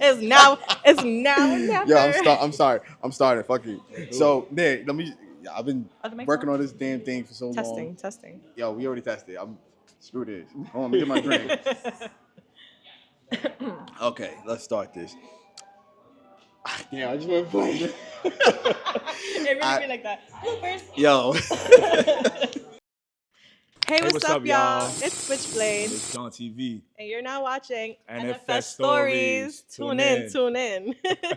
It's now or never. Yo, I'm sorry. I'm starting. Fuck you. So, Nick, I've been working on this damn thing for so long. Testing. Yo, we already tested. Screw this. Hold on, let me get my drink. Okay, let's start this. Yeah, I just want to play. It really be like that. Yo. Hey, what's up, y'all? It's Switchblade. It's JonTV. And you're now watching NFS Stories. Tune in.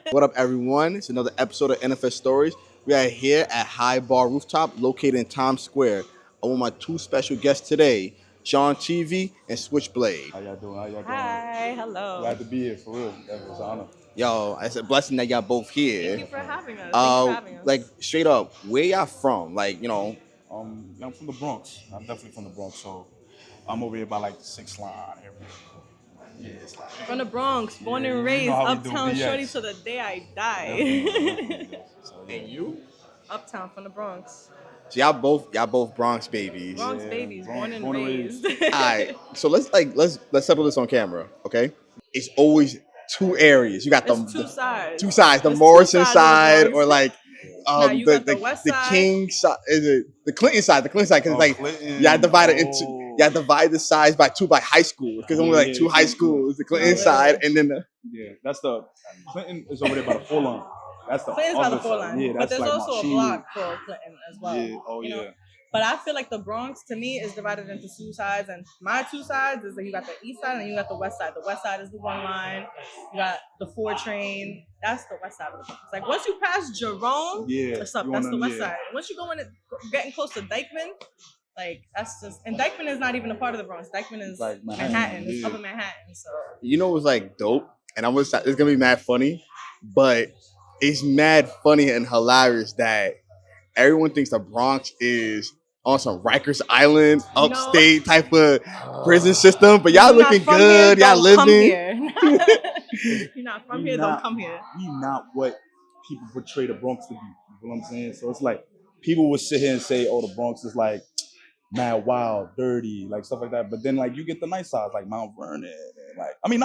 What up, everyone? It's another episode of NFS Stories. We are here at High Bar Rooftop, located in Times Square. I want my two special guests today, JonTV and Switchblade. How y'all doing? Hi, hello. Glad to be here, for real. That was an honor. Yo, it's a blessing that y'all both here. Thank you for having us. Like, straight up, where y'all from? Like, I'm from the Bronx. I'm definitely from the Bronx, so I'm over here by like the 6th line area. Yeah, it's like from the Bronx, born and raised, uptown shorty to the day I die. So, and you? Uptown from the Bronx. So y'all both Bronx babies. Bronx babies, born and raised. All right, so let's settle this on camera, okay? It's always two areas. You got two sides. Two sides. The Morrison side, or like the King side. Is it the Clinton side? The Clinton side, because it's like divide the sides by two by high school, because only like two high schools. The Clinton side, and then that's the Clinton is over there by the 4 line. That's the Clinton's by the 4 line. Yeah, but there's like also a block called Clinton as well. Yeah, know? But I feel like the Bronx, to me, is divided into two sides. And my two sides is that you got the east side and you got the west side. The west side is the 1 line. You got the 4 train. That's the west side of the Bronx. Like, once you pass Jerome, that's the west side. Once you go in, getting close to Dykeman, like, that's just... And Dykeman is not even a part of the Bronx. Dykeman is like Manhattan. It's upper Manhattan, so... You know what's, like, dope? And it's going to be mad funny, but it's mad funny and hilarious that everyone thinks the Bronx is on some Rikers Island, upstate type of prison system, but y'all looking good. Y'all living. You're not from here, don't come here. We not what people portray the Bronx to be. You know what I'm saying? So it's like people would sit here and say, "Oh, the Bronx is like mad wild, dirty, like stuff like that." But then like you get the nice sides, like Mount Vernon, and like they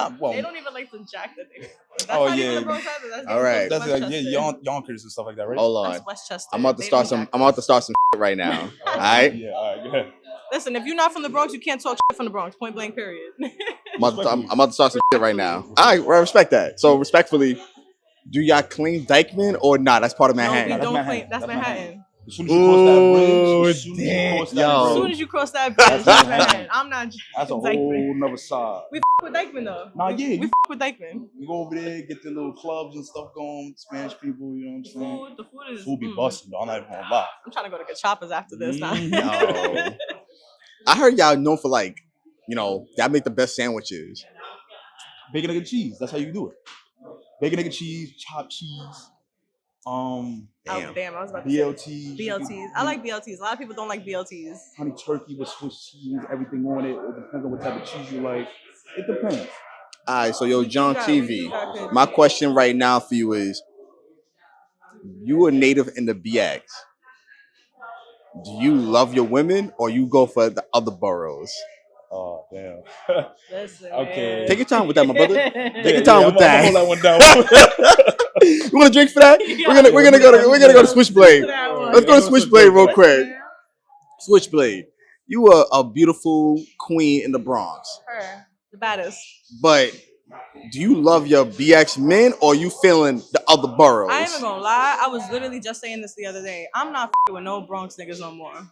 don't even like the Jack that they. That's oh not yeah. Even the Bronx either. That's all right. That's like Yonkers and stuff like that, right? Hold on. That's Westchester. I'm about to start some shit right now. All right. Yeah. All right. Go ahead. Listen, if you're not from the Bronx, you can't talk shit from the Bronx. Point blank. Period. I'm about to start some shit right now. All right. Well, I respect that. So respectfully, do y'all claim Dykeman or not? That's part of Manhattan. No, we don't claim. That's Manhattan. As soon as you cross that bridge, that's Manhattan. I'm not. That's a whole nother side. We with Dykeman though. We with Dykeman. You go over there, get the little clubs and stuff going. Spanish people, you know what I'm saying? The food is. Food be busting though. I'm not even gonna lie. I'm trying to go to get choppers after this. Now. I heard y'all known for y'all make the best sandwiches. Bacon, egg, and cheese. That's how you do it. Bacon, egg, and cheese, chopped cheese. Damn, I was about to BLTs. BLTs. I like BLTs. A lot of people don't like BLTs. Honey turkey with Swiss cheese, everything on it. It depends on what type of cheese you like. It depends. All right, so JonTV, my question right now for you is, you a native in the BX. Do you love your women or you go for the other boroughs? Oh, damn. Listen, okay. Man. Take your time with that, my brother. Take your time with that. Hold that one down. You want a drink for that? Yeah, we're gonna go to Switchblade. Let's go to Switchblade real quick. Switchblade, you are a beautiful queen in the Bronx. Her, the baddest. But do you love your BX men or you feeling the other boroughs? I ain't even gonna lie. I was literally just saying this the other day. I'm not with no Bronx niggas no more.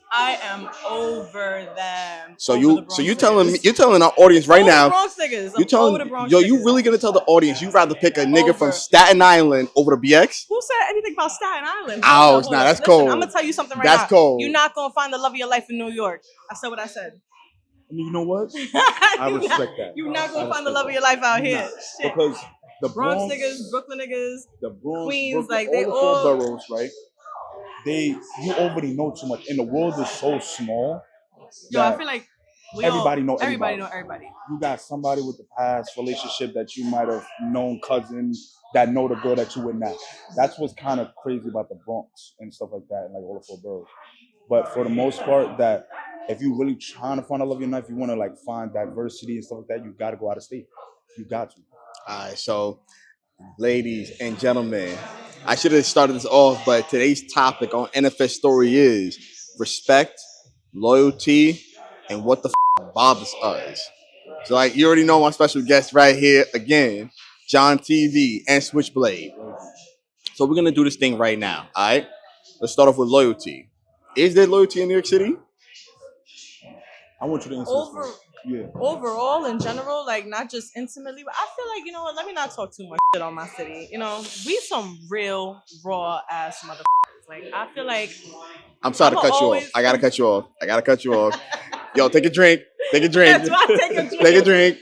I am over them. So you're telling our audience right now. Bronx niggas. You telling you really gonna tell the audience you'd rather pick a nigga from Staten Island over the BX? Who said anything about Staten Island? Oh, it's not. That's cold. I'm gonna tell you something right now. That's cold. You're not gonna find the love of your life in New York. I said what I said. You know what? I respect that. You're not gonna find the love of your life out here. Shit. Because the Bronx niggas, Brooklyn niggas, the Bronx, Queens, Brooklyn, like they all the 4 boroughs, right? You already know too much, and the world is so small. Yo, I feel like everybody know everybody. You got somebody with the past relationship that you might have known, cousins that know the girl that you would not. That's what's kind of crazy about the Bronx and stuff like that, and like all the 4 boroughs. But for the most part, that if you really trying to find a love of your life, you want to like find diversity and stuff like that, you got to go out of state. You got to. All right, so ladies and gentlemen, I should have started this off, but today's topic on NFS Story is respect, loyalty, and what the bothers us. So, like, you already know my special guest right here again, JonTV and Switchblade. So, we're gonna do this thing right now. All right, let's start off with loyalty. Is there loyalty in New York City? I want you to answer this first. Yeah. Overall, in general, like not just intimately, but I feel like, you know what, let me not talk too much shit on my city. You know, we some real raw ass motherfuckers. Like, I feel like I'm sorry to cut you off. I gotta cut you off. Yo, take a drink. Take a drink. That's why I take a drink. Take a drink.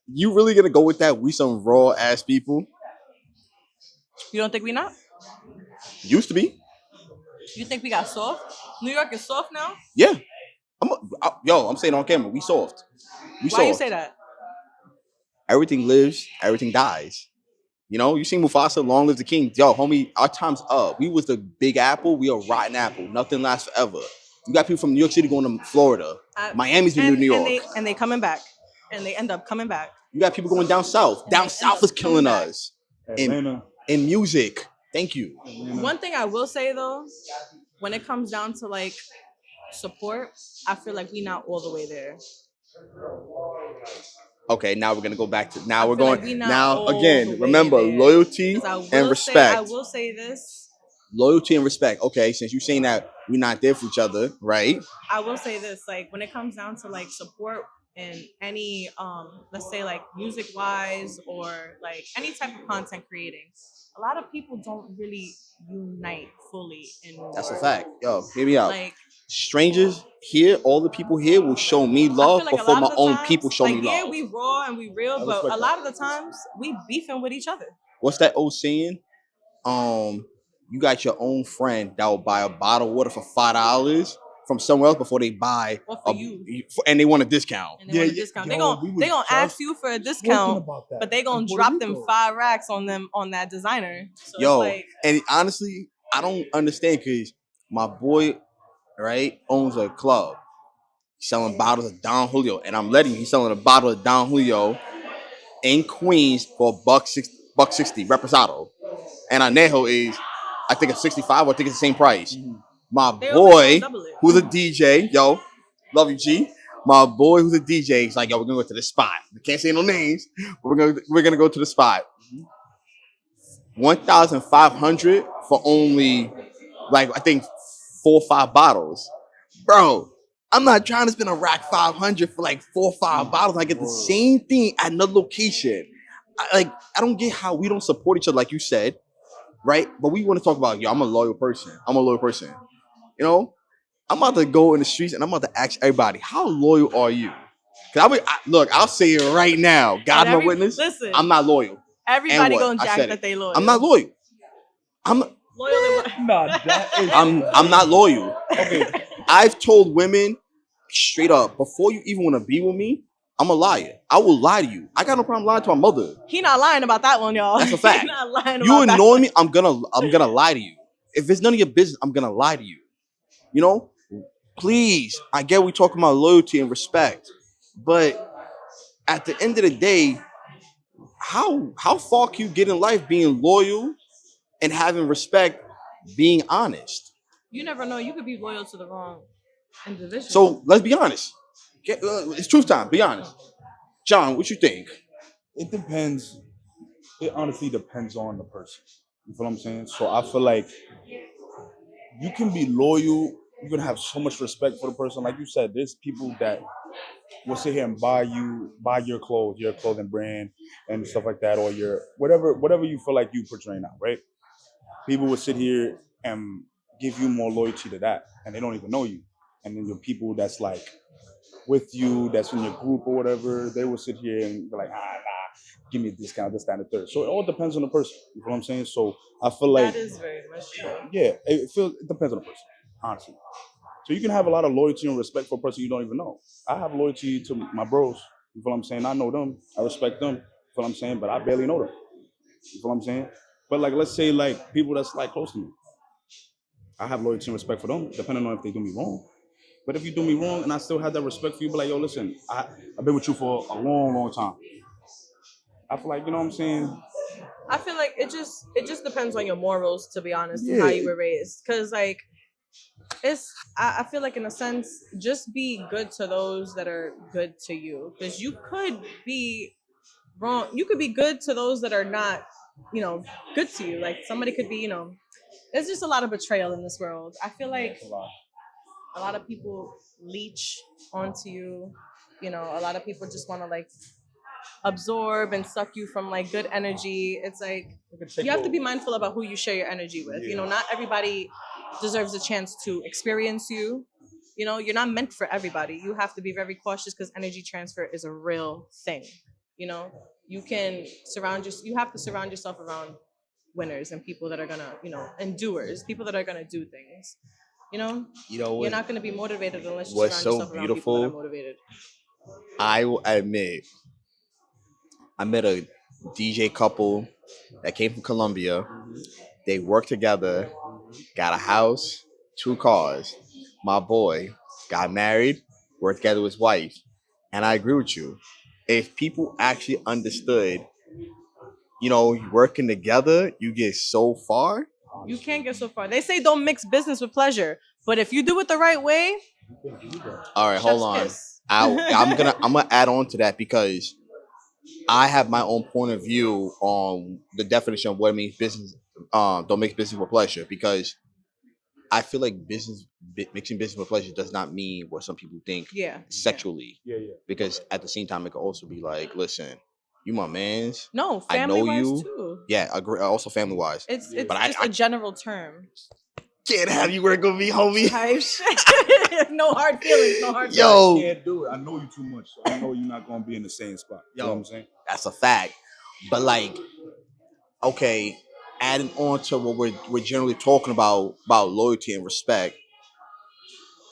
You really gonna go with that? We some raw ass people. You don't think we not? Used to be. You think we got soft? New York is soft now? Yeah. I'm saying on camera, we soft. Why you say that? Everything lives, everything dies. You know, you see Mufasa, long live the king. Yo, homie, our time's up. We was the big apple, we a rotten apple. Nothing lasts forever. You got people from New York City going to Florida. Miami's the new New York. And they coming back. And they end up coming back. You got people going down south. Down south is killing us. Atlanta. In music. Thank you. Atlanta. One thing I will say though, when it comes down to like support, I feel like we not all the way there. Okay, now we're gonna go back to again. Remember loyalty and respect. I will say this. Loyalty and respect. Okay, since you're saying that we're not there for each other, right? I will say this, like when it comes down to like support in any let's say like music wise or like any type of content creating, a lot of people don't really unite fully in New That's a York. fact. Yo, hear me out. Like strangers here, all the people here will show me love like before my own times, people show like, me love. Yeah, we raw and we real, but a lot of the times we beefing with each other. What's that old saying? You got your own friend that will buy a bottle of water for $5 from somewhere else before they buy and they want a discount. They gonna ask you for a discount, but they gonna drop them 5 racks on that designer. So and honestly, I don't understand because my boy, right, owns a club. He's selling bottles of Don Julio, and I'm letting you. He's selling a bottle of Don Julio in Queens for $1.60 reposado, and Anejo is, I think it's 65. Or I think it's the same price. Mm-hmm. My boy, who's a DJ, yo, love you, G. My boy, who's a DJ, he's like, yo, we're gonna go to the spot. We can't say no names, but we're gonna go to the spot. 1,500 for only, like, I think 4 or 5 bottles, bro. I'm not trying to spend a rack 500 for like 4 or 5 bottles. I get the same thing at another location. I don't get how we don't support each other, like you said, right? But we want to talk about, yo, I'm a loyal person. You know, I'm about to go in the streets and I'm about to ask everybody, how loyal are you? Look, I'll say it right now. God, my witness. Listen, I'm not loyal. Everybody gonna jack that they loyal. I'm not loyal. I'm not loyal. Okay. I've told women straight up, before you even want to be with me, I'm a liar. I will lie to you. I got no problem lying to my mother. He not lying about that one, y'all. That's a fact. He not lying you about annoy me, I'm gonna lie to you. If it's none of your business, I'm gonna lie to you. You know? Please, I get we talking about loyalty and respect, but at the end of the day, how far can you get in life being loyal and having respect, being honest? You never know. You could be loyal to the wrong individual. So let's be honest. It's truth time. Be honest. John, what you think? It depends. It honestly depends on the person. You feel what I'm saying? So I feel like you can be loyal. You can have so much respect for the person. Like you said, there's people that will sit here and buy your clothes, your clothing brand and stuff like that, or your whatever you feel like you portray now, right? People will sit here and give you more loyalty to that, and they don't even know you. And then your people that's like with you, that's in your group or whatever, they will sit here and be like, nah, give me a discount, this, that, and the third. So it all depends on the person. You know what I'm saying? So I feel like that is very much true. Yeah, it depends on the person, honestly. So you can have a lot of loyalty and respect for a person you don't even know. I have loyalty to my bros. You feel what I'm saying? I know them. I respect them. You feel what I'm saying? But I barely know them. You feel what I'm saying? But like, let's say like people that's like close to me. I have loyalty and respect for them, depending on if they do me wrong. But if you do me wrong and I still have that respect for you, be like, yo, listen, I've been with you for a long, long time. I feel like, you know what I'm saying? I feel like it just depends on your morals, to be honest, and Yeah. how you were raised. Cause like I feel like in a sense, just be good to those that are good to you. Because you could be wrong. You could be good to those that are not, good to you. Like somebody could be, there's just a lot of betrayal in this world. I feel like a lot of people leech onto you. A lot of people just want to like absorb and suck you from like good energy. It's like you have to be mindful about who you share your energy with. Not everybody deserves a chance to experience you. You're not meant for everybody. You have to be very cautious because energy transfer is a real thing. You can you have to surround yourself around winners and people that are gonna, endurers, people that are gonna do things. You're not gonna be motivated unless you What's surround so yourself around people that are beautiful? motivated. I will admit, I met a DJ couple that came from Colombia. They worked together, got a house, 2 cars. My boy got married, worked together with his wife. And I agree with you. If people actually understood, working together, you get so far. You can't get so far. They say don't mix business with pleasure, but if you do it the right way, All right, hold chef's on. kiss. I'm gonna add on to that because I have my own point of view on the definition of what it means business. Don't mix business with pleasure because I feel like mixing business with pleasure does not mean what some people think Yeah. sexually. Yeah. Because at the same time, it could also be like, listen, you my man's. No, I know family wise you. too. Yeah, agree. Also family wise. It's But just a general term. Can't have you work with me, homie. Type shit. No hard feelings. No hard feelings. Yo, I can't do it. I know you too much. So I know you're not gonna be in the same spot. You know what I'm saying? that's a fact. But like, okay, adding on to what we're generally talking about loyalty and respect.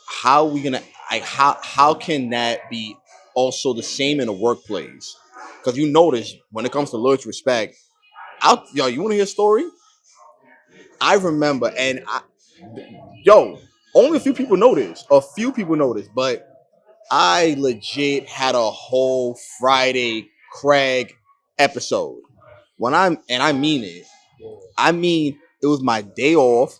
How are we gonna like how can that be also the same in the workplace? Because you notice when it comes to loyalty respect, you want to hear a story? I remember, only a few people know this. A few people know this, but I legit had a whole Friday Craig episode. I mean it. I mean it was my day off.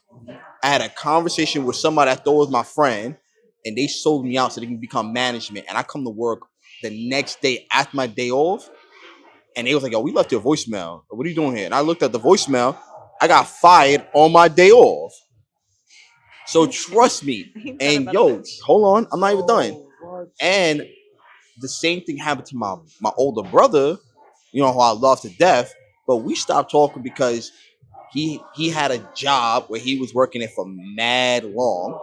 I had a conversation with somebody I thought was my friend, and they sold me out so they can become management. And I come to work the next day after my day off, and they was like, "Yo, we left your voicemail. What are you doing here?" And I looked at the voicemail. I got fired on my day off. So trust me. And yo, hold on, I'm not even done. And the same thing happened to my older brother, who I love to death. But we stopped talking because he had a job where he was working it for mad long.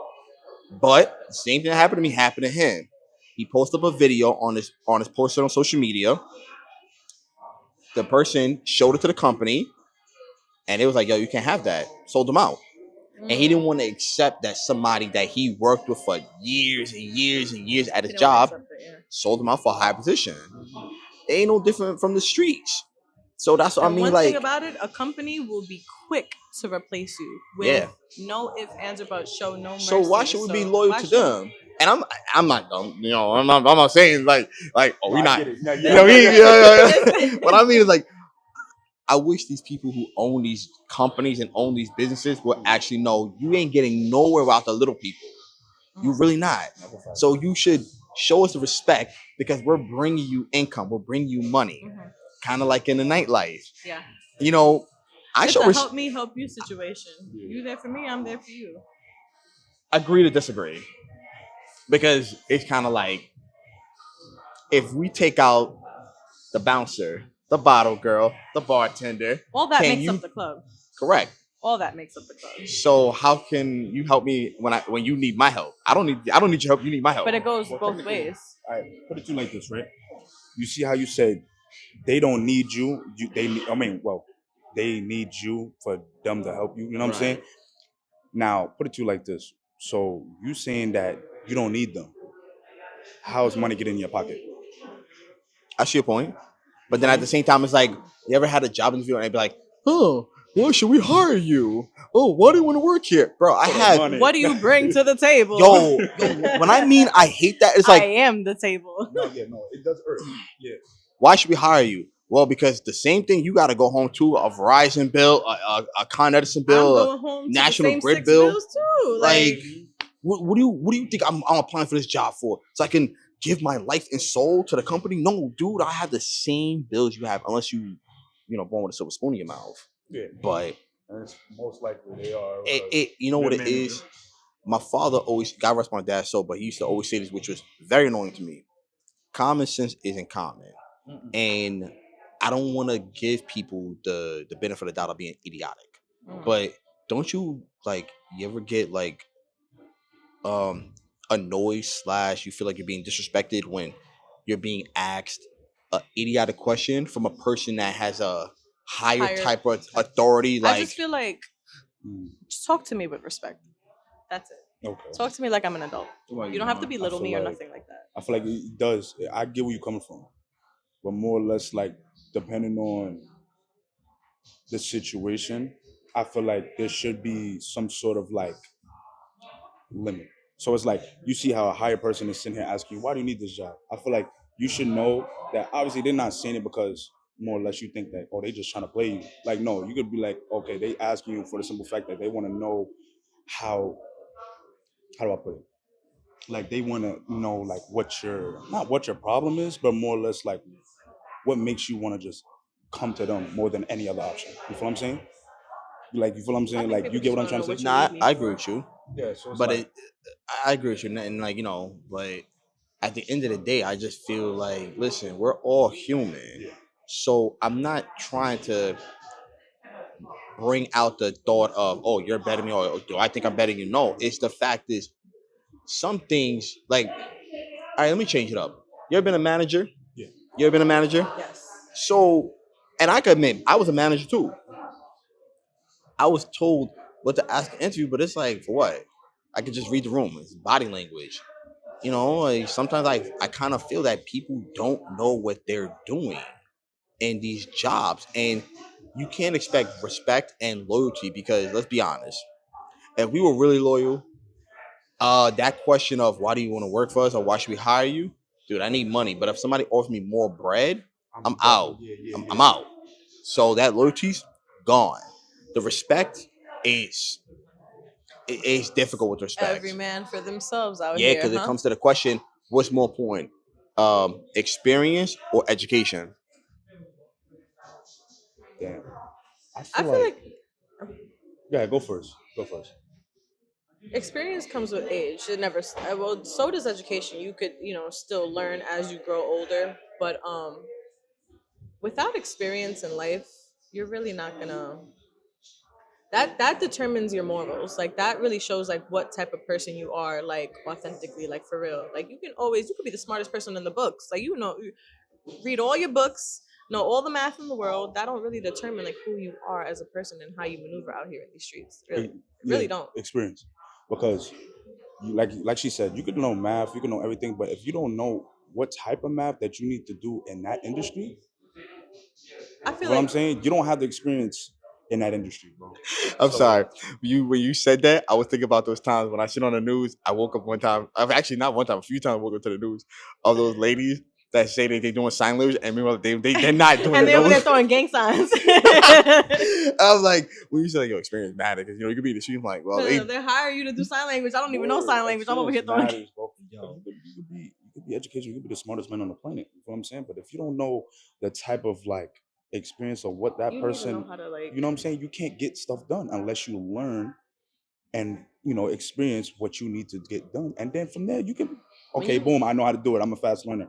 But the same thing that happened to me happened to him. He posted up a video on his post on social media. The person showed it to the company, and it was like, "Yo, you can't have that." Sold him out, and he didn't want to accept that somebody that he worked with for years and years and years at his job sold him out for a high position. It ain't no different from the streets. So that's what I mean. One Like, thing about it, a company will be quick to replace you with no ifs, ands, or buts. Show no mercy. So why should we be loyal to them? And I'm not dumb. I'm not saying like we not. What I mean is like, I wish these people who own these companies and own these businesses would actually know you ain't getting nowhere without the little people. You're really not. So you should show us the respect because we're bringing you income. We're bringing you money. Kind of like in the nightlife. Yeah. It's a help me, help you situation. You there for me, I'm there for you. Agree to disagree. Because it's kind of like, if we take out the bouncer, the bottle girl, the bartender, all that makes up the club. Correct. All that makes up the club. So how can you help me when you need my help? I don't need your help. You need my help. But it goes both ways. All right, put it to you like this, right? You see how you said they don't need you. They need you for them to help you. You know what I'm saying? Now, put it to you like this. So you saying that you don't need them. How is money getting in your pocket? I see your point. But then at the same time, it's like, you ever had a job interview and they'd be like, "Oh, why should we hire you? Oh, why do you want to work here?" Bro, I had... What do you bring to the table? Yo, when I mean I hate that, it's like... I am the table. No, it does hurt. Yeah. Why should we hire you? Well, because the same thing you got to go home to a Verizon bill, a Con Edison bill, I'm going home to National the same Grid 6 bill. bills too. Like, what do you think I'm applying for this job for? So I can give my life and soul to the company? No, dude, I have the same bills you have, unless you born with a silver spoon in your mouth. Yeah, But and it's most likely they are. You know what it is? My father always, God rest my dad's soul, but he used to always say this, which was very annoying to me. Common sense isn't common. And I don't want to give people the benefit of the doubt of being idiotic. But don't you you ever get annoyed / you feel like you're being disrespected when you're being asked a idiotic question from a person that has a higher type of authority? I just feel like just talk to me with respect. That's it. Okay. Talk to me like I'm an adult. You don't have to belittle me or nothing like that. I feel like it does. I get where you're coming from, but more or less, depending on the situation, I feel like there should be some sort of limit. So it's like you see how a higher person is sitting here asking you, "Why do you need this job?" I feel like you should know that obviously they're not saying it because more or less you think that they just trying to play you. No, you could be like, okay, they asking you for the simple fact that they want to know how do I put it? They want to know what your problem is, but more or less what makes you want to just come to them more than any other option. You feel what I'm saying? You feel what I'm saying? I think You get what I'm trying to say? Nah, I agree with you. Yeah, so But I agree with you. And but at the end of the day, I just feel like, listen, we're all human. So I'm not trying to bring out the thought of, oh, you're better than me, or do I think I'm better than you? No, it's the fact is, some things all right, let me change it up. You ever been a manager? Yeah. You ever been a manager? Yes. So, and I can admit, I was a manager too. I was told what to ask an interview, but it's for what? I could just read the room. It's body language. Sometimes I kind of feel that people don't know what they're doing in these jobs. And you can't expect respect and loyalty, because let's be honest, if we were really loyal, that question of why do you want to work for us or why should we hire you? Dude, I need money. But if somebody offers me more bread, I'm out. I'm out. So that loyalty's gone. The respect is difficult with respect. Every man for themselves out here. here. Yeah, because it comes to the question, what's more important? Experience or education? Damn. I feel like yeah, go first. experience comes with age. It never. Well, so does education. You could, still learn as you grow older, but without experience in life, you're really not gonna. That determines your morals. That really shows what type of person you are, authentically, for real. You could be the smartest person in the books. You read all your books, know all the math in the world. That don't really determine who you are as a person and how you maneuver out here in these streets. Really don't. Experience, because like she said, you could know math, you can know everything, but if you don't know what type of math that you need to do in that industry, I feel what I'm saying, you don't have the experience in that industry, bro. I'm sorry. When you said that, I was thinking about those times when I sit on the news. I woke up one time. I've actually not one time, a few times I woke up to the news of those ladies that say they're doing sign language, and meanwhile they're not doing it. And they're over there throwing gang signs. I was like, when you say your experience matter, because you could be in the street, I'm like, well, they're hiring you to do sign language. I don't even know sign language. I'm over here throwing. Matters, bro. You could be educated. You could be the smartest man on the planet. You know what I'm saying? But if you don't know the type of experience of what that person, know how to, you know what I'm saying? You can't get stuff done unless you learn and experience what you need to get done. And then from there you can, okay, boom, I know how to do it. I'm a fast learner.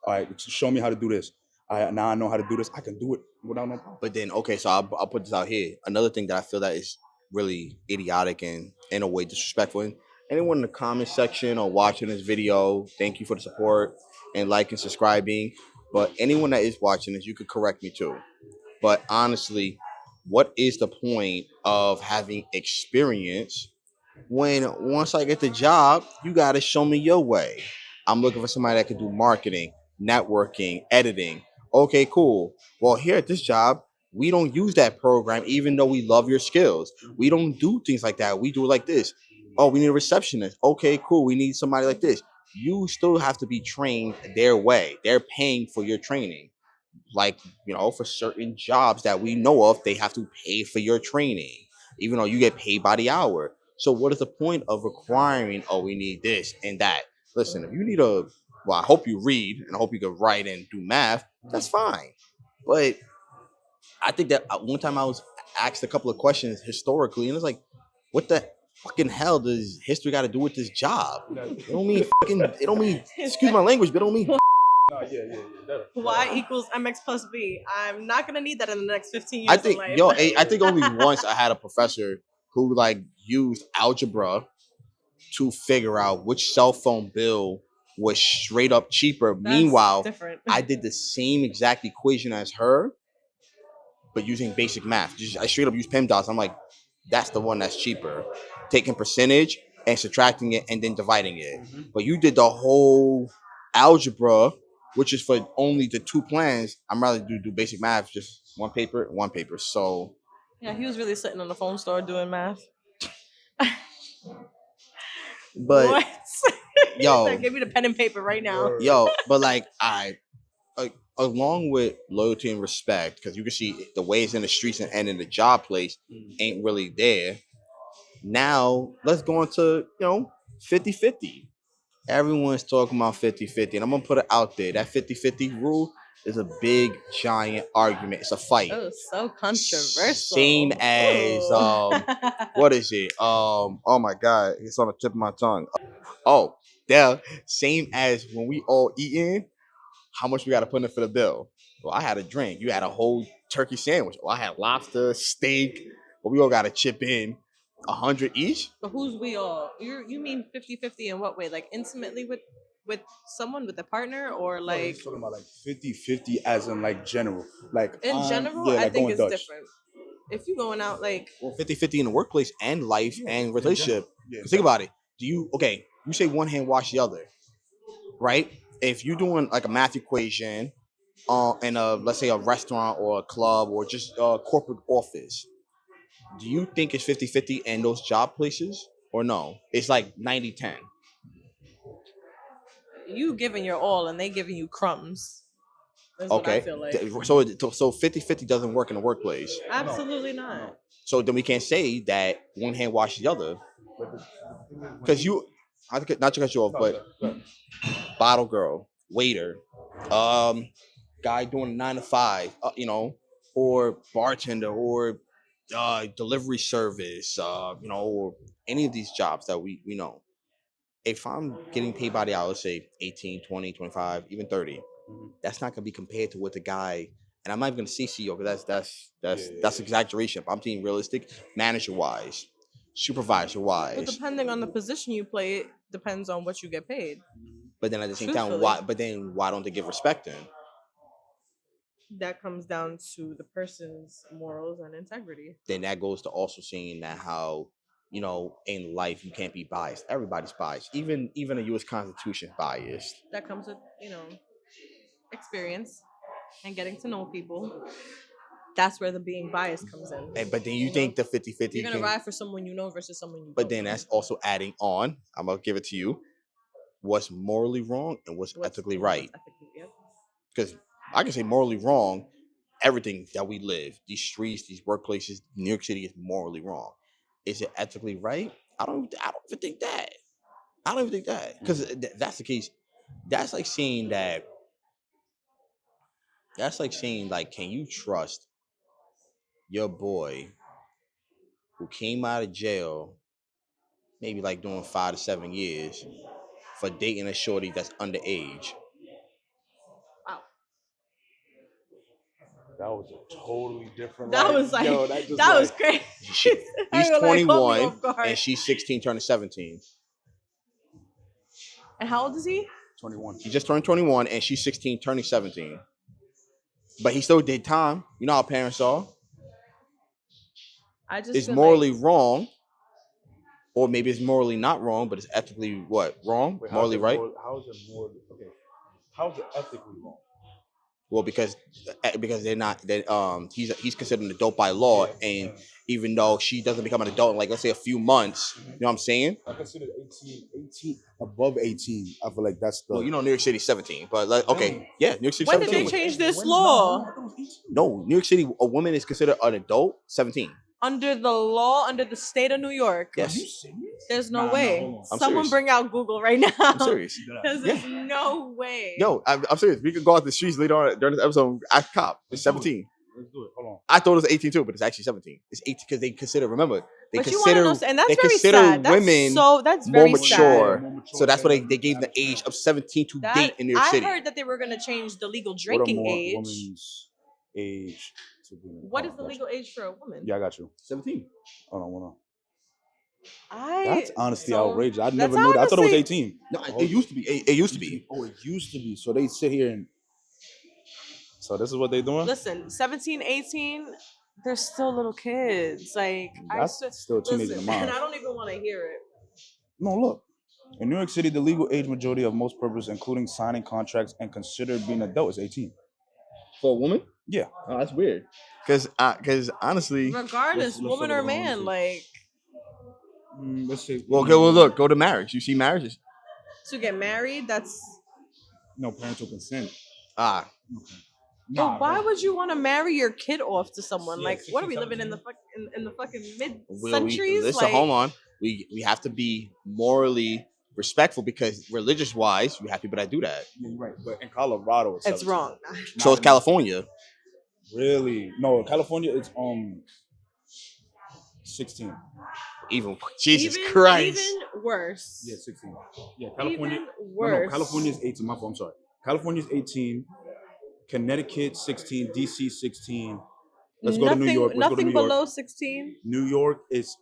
All right, show me how to do this. Now I know how to do this. I can do it without no problem. But then, okay, so I'll put this out here. Another thing that I feel that is really idiotic and in a way disrespectful. And anyone in the comment section or watching this video, thank you for the support and like and subscribing. But anyone that is watching this, you could correct me too. But honestly, what is the point of having experience when once I get the job, you got to show me your way? I'm looking for somebody that can do marketing, networking, editing. Okay, cool. Well, here at this job, we don't use that program, even though we love your skills. We don't do things like that. We do it like this. Oh, we need a receptionist. Okay, cool. We need somebody like this. You still have to be trained their way. They're paying for your training. like, you know, for certain jobs that we know of, they have to pay for your training, even though you get paid by the hour. So what is the point of requiring, oh, we need this and that? Listen, if you need well, I hope you read and I hope you can write and do math, that's fine. But I think that one time I was asked a couple of questions historically, and it's like, what the fucking hell does history got to do with this job? It don't mean fucking, it don't mean, excuse my language, but it don't mean. Y equals mx plus b. I'm not gonna need that in the next 15 years. I think, of life. I think only once I had a professor who like used algebra to figure out which cell phone bill was straight up cheaper. That's Meanwhile, different. I did the same exact equation as her, but using basic math. I straight up use PEMDAS. I'm like, that's the one that's cheaper. Taking percentage and subtracting it and then dividing it. Mm-hmm. But you did the whole algebra, which is for only the two plans. I'm rather do basic math, just one paper. So yeah, he was really sitting on the phone store doing math. But what? Yo, give me the pen and paper right now. Yo, but like along with loyalty and respect, because you can see the ways in the streets and in the job place ain't really there. Now let's go into 50-50. Everyone's talking about 50-50, and I'm gonna put it out there. That 50-50 rule is a big giant argument. It's a fight. Oh, so controversial. Same as what is it? Oh my god, it's on the tip of my tongue. Oh, yeah, same as when we all eating, how much we got to put in for the bill. Well, I had a drink. You had a whole turkey sandwich. Well, I had lobster, steak, but we all got to chip in 100 each. But who's we all? You mean 50-50 in what way? Like intimately with someone, with a partner, or like? He's talking about like 50-50 as in like general. Like in general, yeah, I think it's Dutch. Different. If you going out like 50-50 in the workplace and life and relationship. Yeah, think about it. You say one hand wash the other, right? If you're doing like a math equation in a, let's say, a restaurant or a club or just a corporate office, do you think it's 50-50 in those job places or no? It's like 90-10. You giving your all and they giving you crumbs. That's okay. What I feel like. So 50-50 doesn't work in the workplace. Absolutely not. So then we can't say that one hand washes the other. Because not to cut you off, but bottle girl, waiter, guy doing a 9 to 5, or bartender, or delivery service, or any of these jobs that we know. If I'm getting paid by the hour, let's say 18, 20, 25, even 30, that's not going to be compared to what the guy, and I'm not even going to say CEO because that's exaggeration. But I'm being realistic, manager wise, supervisor wise. But depending on the position you play, it depends on what you get paid. But then at the same time, why don't they give respect then? That comes down to the person's morals and integrity. Then that goes to also saying that how, in life you can't be biased. Everybody's biased. Even the U.S. Constitution biased. That comes with, experience and getting to know people. That's where the being biased comes in. But then you think the 50-50... You're going to ride for someone you know versus someone you don't. But then that's also adding on, I'm going to give it to you, what's morally wrong and what's ethically right. Because I can say morally wrong, everything that we live, these streets, these workplaces, New York City is morally wrong. Is it ethically right? I don't even think that. Because if that's the case, that's like saying can you trust your boy who came out of jail, maybe like doing 5 to 7 years, for dating a shorty that's underage? Wow. That was a totally different. That was like, that was crazy. He's 21 and she's 16, turning 17. And how old is he? 21. He just turned 21 and she's 16, turning 17. But he still did time. You know how parents are. It's morally wrong, or maybe it's morally not wrong, but it's ethically what? Wrong? Wait, morally right? How is it morally okay? How is it ethically wrong? Well, because they're not. He's considered an adult by law, and even though she doesn't become an adult in, like, let's say a few months, you know what I'm saying? I consider 18 above 18. I feel like that's the. Well, you know, New York City's 17, but like, okay, yeah, New York City When did 17. they change this law? No, New York City, a woman is considered an adult 17. Under the law, under the state of New York. Yes. Are you serious? There's no Nah, way. hold on. I'm Someone serious. bring out Google right now. I'm serious. Because there's no way. Yo, I'm serious. We could go out the streets later on during this episode. Ask cop. It's 17. Let's do it. Hold on. I thought it was 18 too, but it's actually 17. It's 18 because they consider. Remember, they But you consider. want to know, and that's they very consider sad. That's women that's more very mature. sad. More mature. So that's why they gave the age of 17 to That, date in New York I City. heard that they were going to change the legal What a drinking more age. woman's age to be. What is the legal age for a woman? Yeah, I got you. 17. Hold on. I That's honestly so- outrageous. I that's never knew that. I thought it was honestly- 18. No, it used to be. It used to be. Oh, it used to be. So they sit here and. So this is what they doing? Listen, 17, 18, they're still little kids. Like, That's still a teenager listen, to mine. and I don't even want to hear it. No, look. In New York City, the legal age majority of most purposes, including signing contracts and considered being adult, is 18. For a woman? Yeah. Oh, that's weird. Because honestly, Regardless, let's woman look or at the man, woman. like, Let's say. look, go to marriage. You see marriages. to get married, that's. No parental consent. Ah, But why would you want to marry your kid off to someone? Yeah, Like, what are 16, we living in 17? in the fucking mid we centuries? listen. Like, Hold on. We have to be morally respectful because religious wise, we have people that do that. Yeah, you're right. But in Colorado, it's it's 17. wrong. So it's California. Really? No, California, it's 16. Even Jesus even, Christ. Even worse. Yeah, 16. Yeah, California. Even No, worse. California is 18. My fault. I'm sorry. California is 18. Connecticut 16. DC 16. Let's go to New York. Let's go to Nothing New York. below 16. New York is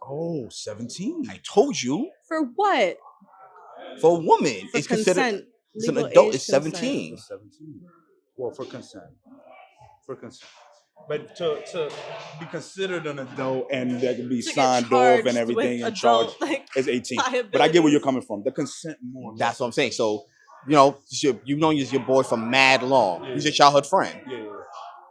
17. I told you, For what? for a woman, For it's considered. consent. It's an Legal adult. age It's consent. 17. 17. Well, for consent. For consent. But to be considered an adult and that can be To get signed off charged and everything with and adult, charged like, is 18. But I get where liabilities. you're coming from. The consent more. That's what I'm saying. So, you've known your boy for mad long. He's your childhood friend. Yeah.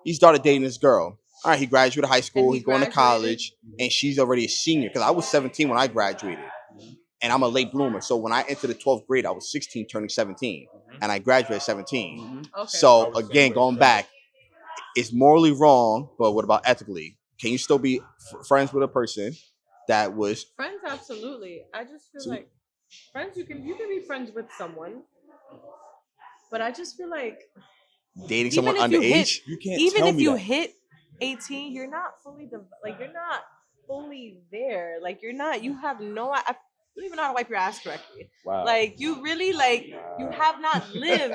He started dating this girl. All right, he graduated high school. And he He's going to graduated? college, and she's already a senior. Because I was 17 when I graduated, and I'm a late bloomer. So when I entered the 12th grade, I was 16, turning 17, and I graduated at 17. Okay. So I was the same again, way, going so- back, it's morally wrong, but what about ethically? Can you still be friends with a person that was Friends, absolutely. I just feel See? like friends. You can be friends with someone, but I just feel like dating Even someone if you underage? You can't even tell if me you that. hit 18, you're not fully you're not fully there. Like you're not. You have no. I don't even know how to wipe your ass correctly. Wow. Like you really you have not lived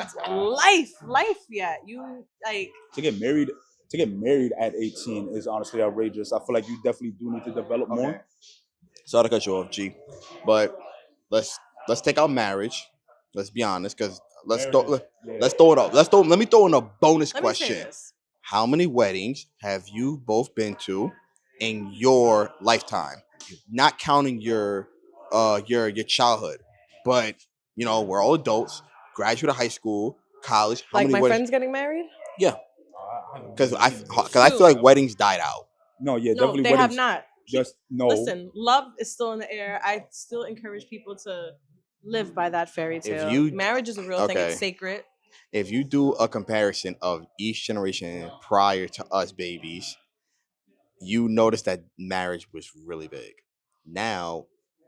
life yet. You like. to get married at 18 is honestly outrageous. I feel like you definitely do need to develop more. Sorry to cut you off, G, but let's take out marriage. Let's be honest, because let's throw it up. Let me throw in a bonus Let me say question. this. How many weddings have you both been to in your lifetime? Not counting your childhood, but we're all adults, graduate of high school, college. How Like many my weddings? friends getting married? Yeah, because I feel like weddings died out. No, yeah, No, definitely. they have weddings. not. Just no. Listen, love is still in the air. I still encourage people to live by that fairy tale. Marriage is a real thing. It's sacred. If you do a comparison of each generation prior to us babies, you notice that marriage was really big. Now,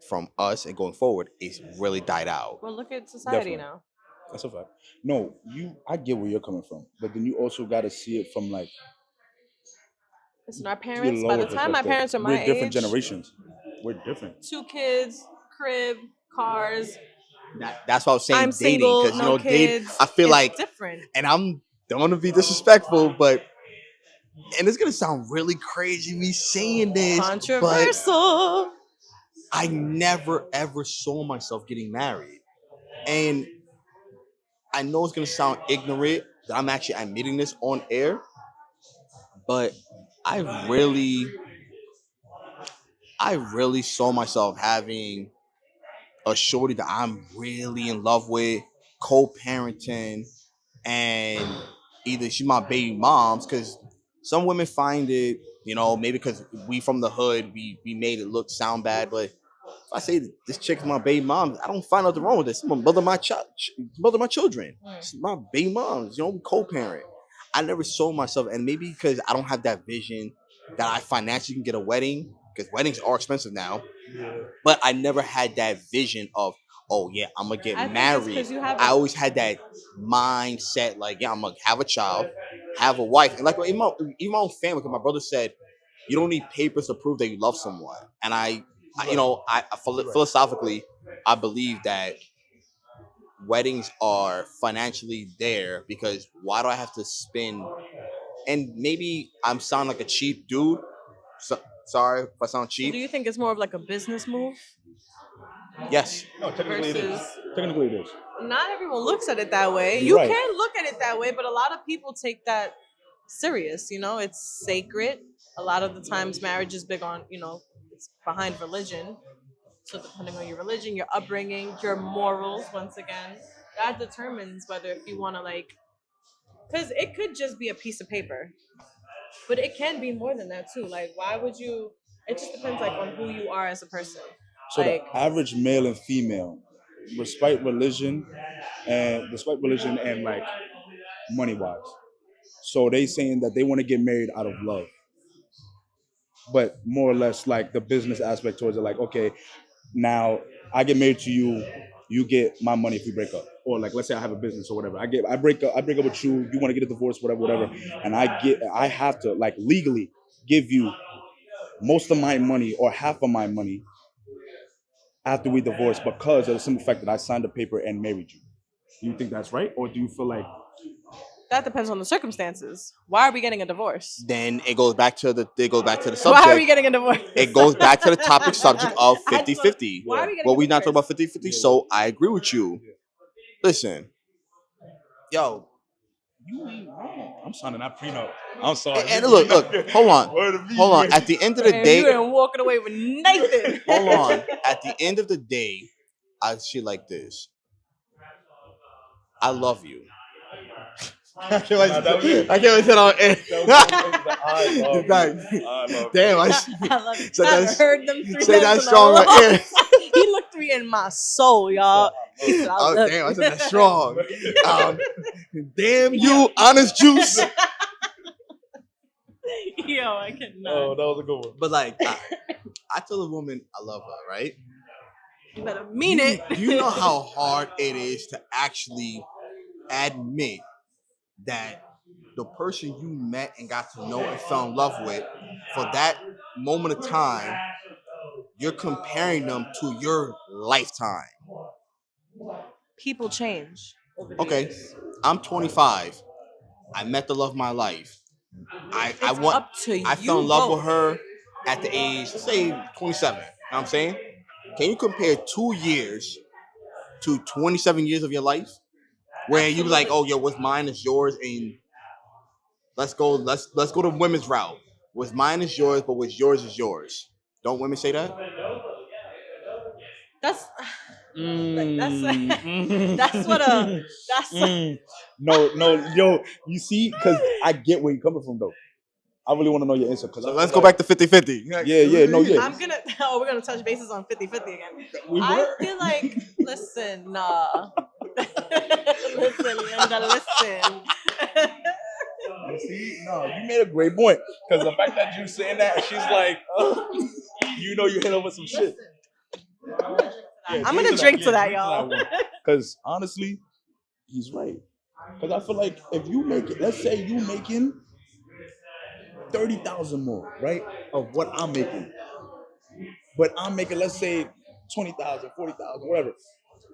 from us and going forward, it's really died out. Well, look at society Definitely. now. That's a fact. No, I get where you're coming from, but then you also got to see it from like Listen, our your parents, by lower the time my perspective. parents are my We're different age, generations. We're different. 2 kids, crib, cars. That's what I was saying. I'm Dating, single, because no dating. kids. I feel It's like, different. and don't want to be disrespectful, but and it's gonna sound really crazy me saying this, but Controversial. I never ever saw myself getting married, and I know it's gonna sound ignorant that I'm actually admitting this on air, but I really saw myself having a shorty that I'm really in love with, co-parenting, and either she's my baby mom's, because some women find it, maybe because we from the hood, we made it sound bad. But if I say this chick's my baby mom, I don't find nothing wrong with this. I'm mother my mother my children. It's my baby moms, we co-parent. I never saw myself, and maybe because I don't have that vision that I financially can get a wedding, because weddings are expensive now. But I never had that vision of, oh yeah, I'm gonna get married. I always had that mindset, like, yeah, I'm gonna have a child, have a wife, and like even my own family. Because my brother said, you don't need papers to prove that you love someone. And philosophically, I believe that weddings are financially there, because why do I have to spend? And maybe I'm sound like a cheap dude. So, sorry if I sound cheap. Do you think it's more of like a business move? Yes. No, technically it is. Technically it is. Not everyone looks at it that way. You're You right. can look at it that way, but a lot of people take that serious. It's sacred. A lot of the times, marriage is big on, it's behind religion. So depending on your religion, your upbringing, your morals, once again, that determines whether if you want to because it could just be a piece of paper, but it can be more than that too. Like, why would you? It just depends on who you are as a person. So the average male and female, despite religion and like money wise, so they saying that they want to get married out of love, but more or less like the business aspect towards it, like, okay, now I get married to you, you get my money if we break up, or like let's say I have a business or whatever, I break up with you, you want to get a divorce, whatever, and I have to like legally give you most of my money or half of my money after we divorce, because of the simple fact that I signed the paper and married you. Do you think that's right, or do you feel like that depends on the circumstances? Why are we getting a divorce? Then it goes back to the subject. Why are we getting a divorce? It goes back to the topic subject of 50-50. Why are we getting Well, a we're not divorce? talking about 50-50, so I agree with you. Listen, yo, you ain't wrong? I'm signing that prenup. I'm sorry. And look, hold on. At the end of the day, you ain't walking away with nothing. Hold on. At the end of the day, I shit like this. I love you. I can't wait to sit on air. Damn, I love you. So I've heard them 3 say that strong right here. He looked me in my soul, y'all. He said, damn, I said that strong. Damn you, honest juice. Yo, I cannot. Oh, that was a good one. But like, I tell a woman I love her, right? You better mean it. Do you know how hard it is to actually admit that the person you met and got to know and fell in love with, for that moment of time, you're comparing them to your lifetime? People change. Okay, I'm 25. I met the love of my life. I fell in love with her at the age, let's say 27. You know what I'm saying? Can you compare 2 years to 27 years of your life? Where you be like, oh, yo, what's mine is yours, and let's go to women's route. What's mine is yours, but what's yours is yours. Don't women say that? That's No, yo, you see, because I get where you're coming from, though. I really want to know your answer. So let's go back to 50-50. Yeah. We're gonna touch bases on 50-50 again. I feel like, listen, nah. Listen, Linda, listen. You see, no, you made a great point, because the fact that you saying that, she's like, you know, you hit over some shit. I'm gonna drink to that, y'all. Because honestly, he's right. Because I feel like if you make it, let's say you making 30,000 more, right, of what I'm making, but I'm making, let's say, 20,000, 40,000, whatever,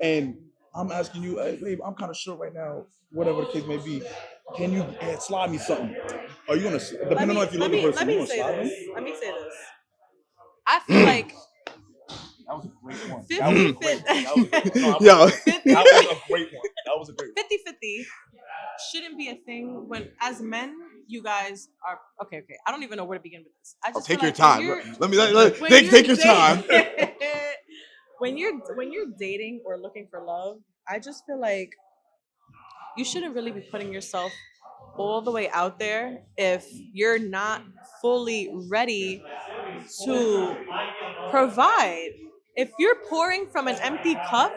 and I'm asking you, hey, babe, I'm kind of short right now, whatever the case may be. Can you slide me something? Are you gonna, depending on if you love the person, you gonna slide them? Let me say this. I feel like that was a great one. 50-50. That was a great one. 50-50 shouldn't be a thing when, as men, you guys are okay. I don't even know where to begin with this. I just take feel your like time. Take your time. When you're dating or looking for love, I just feel like you shouldn't really be putting yourself all the way out there if you're not fully ready to provide. If you're pouring from an empty cup,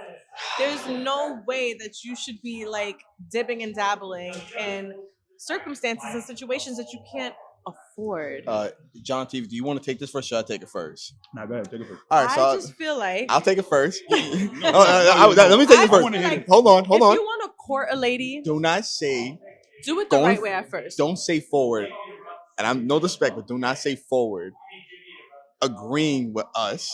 there's no way that you should be like dipping and dabbling in circumstances and situations that you can't afford. JonTV, do you want to take this first? Should I take it first? Nah, go ahead, take it first. All right, so I just feel like I'll take it first. No, Let me take I it first. wanna hear it. Hold on. if you want to court a lady, Do not say, do it the Don't- right way at first. don't say forward, and I'm no disrespect, but do not say forward agreeing with us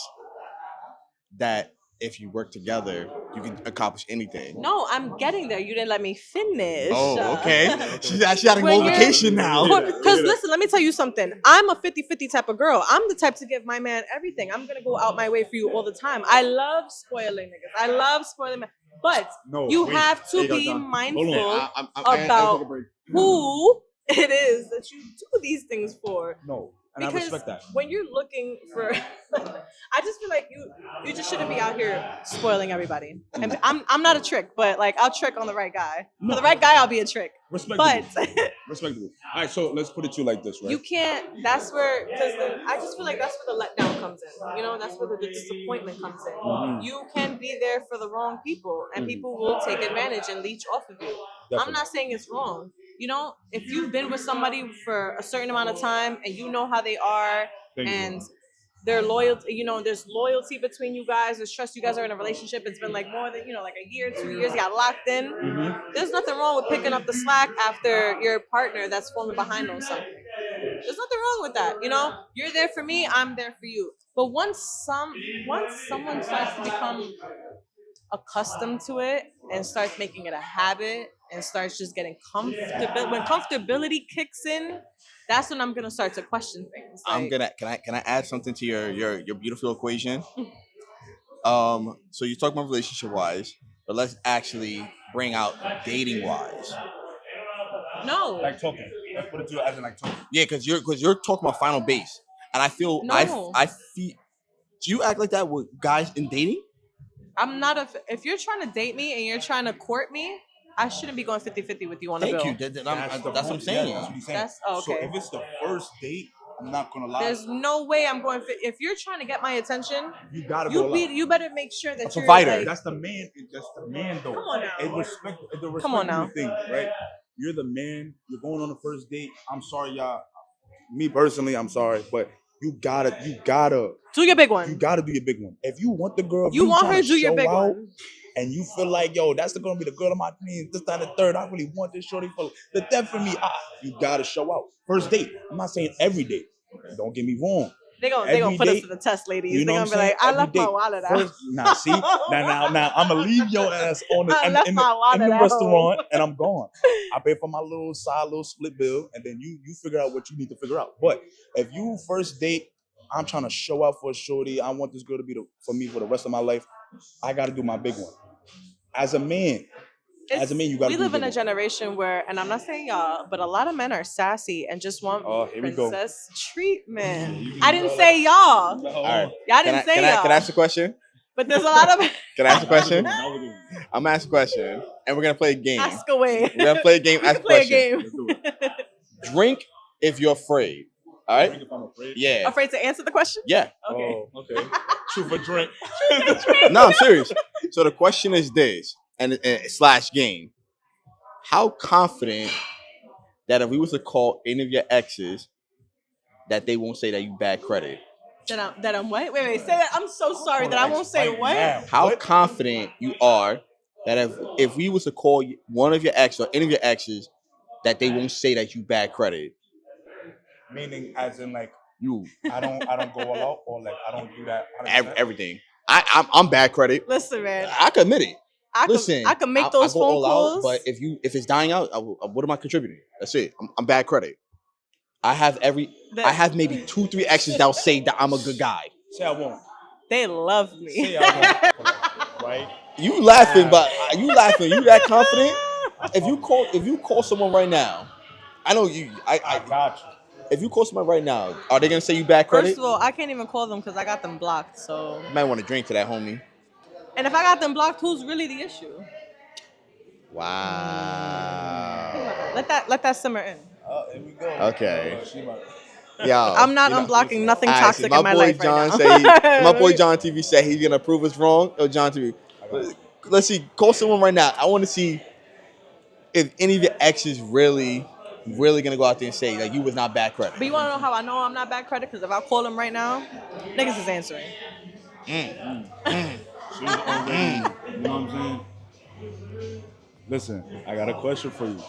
that if you work together, you can accomplish anything. No, I'm getting there. You didn't let me finish. Oh, okay. She's actually having When more you're- vacation now. Because listen, let me tell you something. I'm a 50-50 type of girl. I'm the type to give my man everything. I'm gonna go out my way for you all the time. I love spoiling niggas. I love spoiling men. But you have to be mindful about who it is that you do these things for. No, and I Because respect that. when you're looking for, I just feel like you just shouldn't be out here spoiling everybody. And I'm not a trick, but like I'll trick on the right guy. For the right guy, I'll be a trick. Respectable. But Respectable. All right, so let's put it to you like this, right? you can't. That's where, because I just feel like that's where the letdown comes in. You know, that's where the disappointment comes in. Mhm. You can be there for the wrong people, and people will take advantage and leech off of you. I'm Definitely. not saying it's wrong. You know, if you've been with somebody for a certain amount of time and you know how they are, Thank you. and they're loyal, you know, there's loyalty between you guys, there's trust, you guys are in a relationship, it's been like more than, you know, like a year, 2 years, you got locked in. There's nothing wrong with picking up the slack after your partner that's falling behind on something. There's nothing wrong with that. You know, you're there for me, I'm there for you. But once someone starts to become accustomed to it and starts making it a habit and starts just getting comfortable, when comfortability kicks in, that's when I'm gonna start to question things. I'm Like, gonna can I add something to your beautiful equation? So you talk about relationship wise, but let's actually bring out dating wise. no, Like talking. Let's put it to you as in like talking. Yeah, because you're talking about final base, and I feel No. I feel. Do you act like that with guys in dating? I'm not if you're trying to date me and you're trying to court me, I shouldn't be going 50-50 with you on the Thank bill. you. That's what I'm saying. Yeah, that's what he's saying. That's So okay. if it's the first date, I'm not gonna lie. There's no way I'm going. If you're trying to get my attention, You gotta go. you better make sure that you're provider. like, That's the man. That's the man, though. Come on now. The Come on now. thing, right? You're the man. You're going on the first date. I'm sorry, y'all. Me personally, I'm sorry, but you gotta do your big one. do your big one. If you want the girl, if You want tryna her to do your show big out, one. and you feel like, yo, that's gonna be the girl of my dreams, this time the third, I really want this shorty for the death for me. You gotta show out. First date. I'm not saying every date. Don't get me wrong. They gonna Every put us date, to the test, ladies. You know They're what gonna I'm be saying? like, I Every left my date. wallet out. First, see, now I'm gonna leave your ass on I the, left in my the wallet at restaurant, home. and I'm gone. I pay for my little split bill, and then you figure out what you need to figure out. But if you first date, I'm trying to show out for a shorty. I want this girl to be for me for the rest of my life. I got to do my big one. As a man, you got to. We live in a generation where, and I'm not saying y'all, but a lot of men are sassy and just want Here we go. princess treatment. I didn't say y'all. All right. Y'all didn't say y'all. Can I ask a question? But there's a lot of Can I ask a question? I'm gonna ask a question, and we're gonna play a game. ask away. We're gonna play a game. We Ask can a play a question. game. Drink if you're afraid. All right. Yeah. Afraid to answer the question? Yeah. Okay. Oh, okay. Truth or drink. No, I'm serious. So the question is this, and slash game. How confident that if we was to call any of your exes, that they won't say that you bad credit? That I'm what? Wait, say that. I'm so sorry that I won't say what? How confident you are that if we was to call one of your exes or any of your exes, that they won't say that you bad credit? Meaning, as in, like, You I don't go all out, or like I don't do that. everything. I'm bad credit. Listen, man. I can admit it. I can make those I go phone all calls. out, but if it's dying out, what am I contributing? That's it. I'm bad credit. I have maybe 2-3 exes that'll say that I'm a good guy. Say I won't. They love me. Say I won't. Right? You laughing, but you laughing. You that confident? If you call someone right now, I know you. I got you. If you call someone right now, are they gonna say you bad credit? First of all, I can't even call them because I got them blocked. So, You might want to drink to that, homie. and if I got them blocked, who's really the issue? Wow. Let that simmer in. Here we go. Okay. She might- Yo, I'm not you know- unblocking nothing Alright, toxic so in my life John right now. say my boy John TV said he's gonna prove us wrong. Yo, John TV. Let's see. Call someone right now. I want to see if any of your exes really gonna go out there and say like you was not bad credit. But you want to know how I know I'm not bad credit? Because if I call him right now, niggas is answering. She's already, you know what I'm saying? Listen, I got a question for you.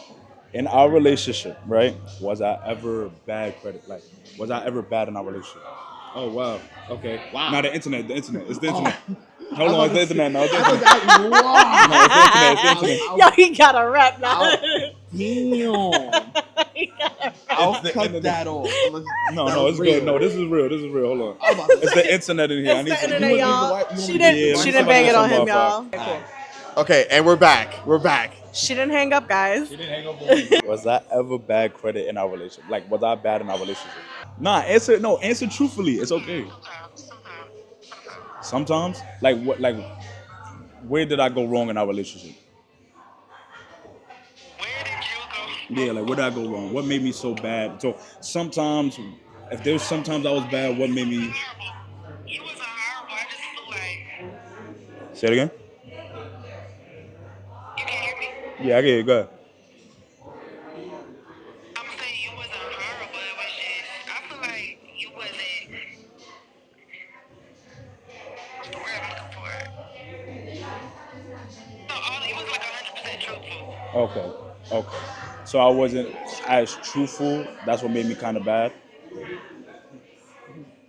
In our relationship, right? Was I ever bad credit? Like, was I ever bad in our relationship? Oh wow. Okay. Wow. Now the internet. It's the internet. Hold on, it's the internet. No, it's the I was internet. like, wow. No, it's the internet. Yo, he got a rap now. Damn. He got a rap. I'll the cut internet. that off. No, it's real. good. No, this is real. This is real. Hold on. I'm about to It's the internet in here. I It's need the some. internet, y'all. Yeah, She let didn't me bang it on somebody him, y'all. some Okay, cool. Okay, and we're back. We're back. She didn't hang up, guys. Was I ever bad credit in our relationship? Like, was I bad in our relationship? Nah, answer truthfully. It's okay. Sometimes, like what, like, where did I go wrong in our relationship? Yeah, like where did I go wrong? What made me so bad? So sometimes, if there's sometimes I was bad, what made me? You wasn't horrible. I just feel like Say it again. you can't hear me. Yeah, I get it. Go ahead. I'm saying you wasn't horrible. It was just I feel like you wasn't. What's the word I'm looking for? No, you wasn't like 100% truthful. Okay. So I wasn't as truthful. That's what made me kind of bad. You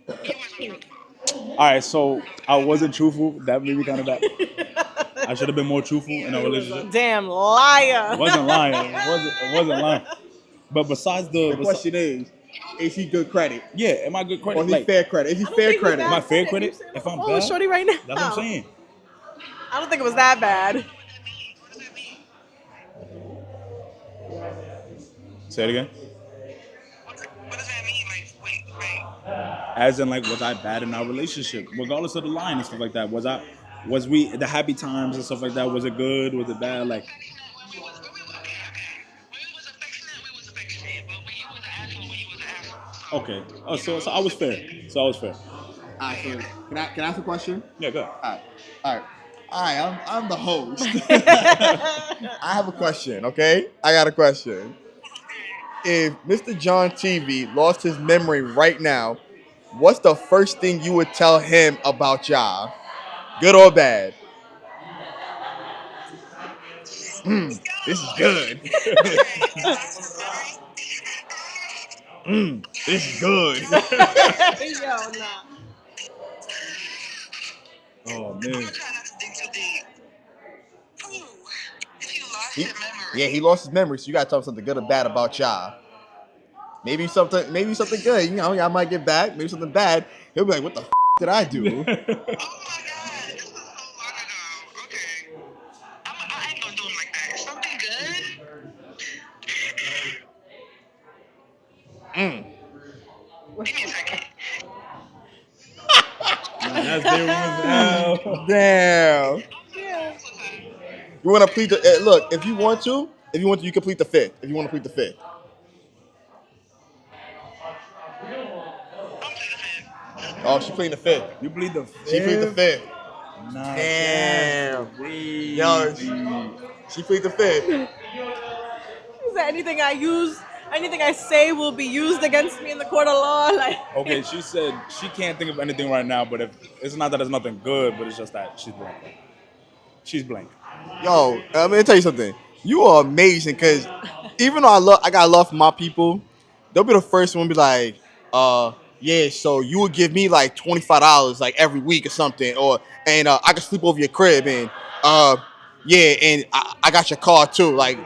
wasn't truthful. All right, so I wasn't truthful. That made me kind of bad. I should have been more truthful in our relationship. Damn liar. I wasn't lying. I wasn't lying. But besides The question is he good credit? yeah, am I good credit? Or is he Like, fair credit? Is he I don't fair think he credit? bad am I fair credit. credit? You If I'm Oh, bad, shorty right now. that's what I'm saying. I don't think it was that bad. What does that mean? Say it again. What does that mean? Like, wait. As in, like, was I bad in our relationship, regardless of the line and stuff like that? Was we the happy times and stuff like that? Was it good? Was it bad? Like, When we was affectionate, we was affectionate. But when you was an asshole, when you was an asshole. okay. Oh, so I was fair. So I was fair. Alright, so can I ask a question? Yeah, go ahead. Alright. I'm the host. I have a question, okay? I got a question. If Mr. John TV lost his memory right now, what's the first thing you would tell him about y'all? Good or bad? This is good. This is good. Yo, nah. Oh I'm man. gonna try not to dig too deep. Ooh, if you lost He- your memory. Yeah, he lost his memory, so you gotta tell him something good or bad about y'all. Maybe something good. You know, y'all might get back. Maybe something bad. He'll be like, "What the did I do?" Oh my god, this was so long ago. Okay. I ain't gonna do him like that. Something good? Give me a second. That's there Damn. Yeah. You want to plead the look? If you want to, you can plead the fifth. If you want to plead the fifth. Oh, she pleading the fifth. You believe the She plead the fifth. Nah, Damn. crazy. Yo, she plead the fifth. Is there anything I say will be used against me in the court of law? Like, Okay, she said she can't think of anything right now, but if it's not that there's nothing good, but it's just that she's blank. She's blank. Yo, I'm gonna tell you something. You are amazing because even though I got love for my people, they'll be the first one to be like, yeah, so you would give me like $25 like every week or something, and I can sleep over your crib and yeah, and I got your car too. Like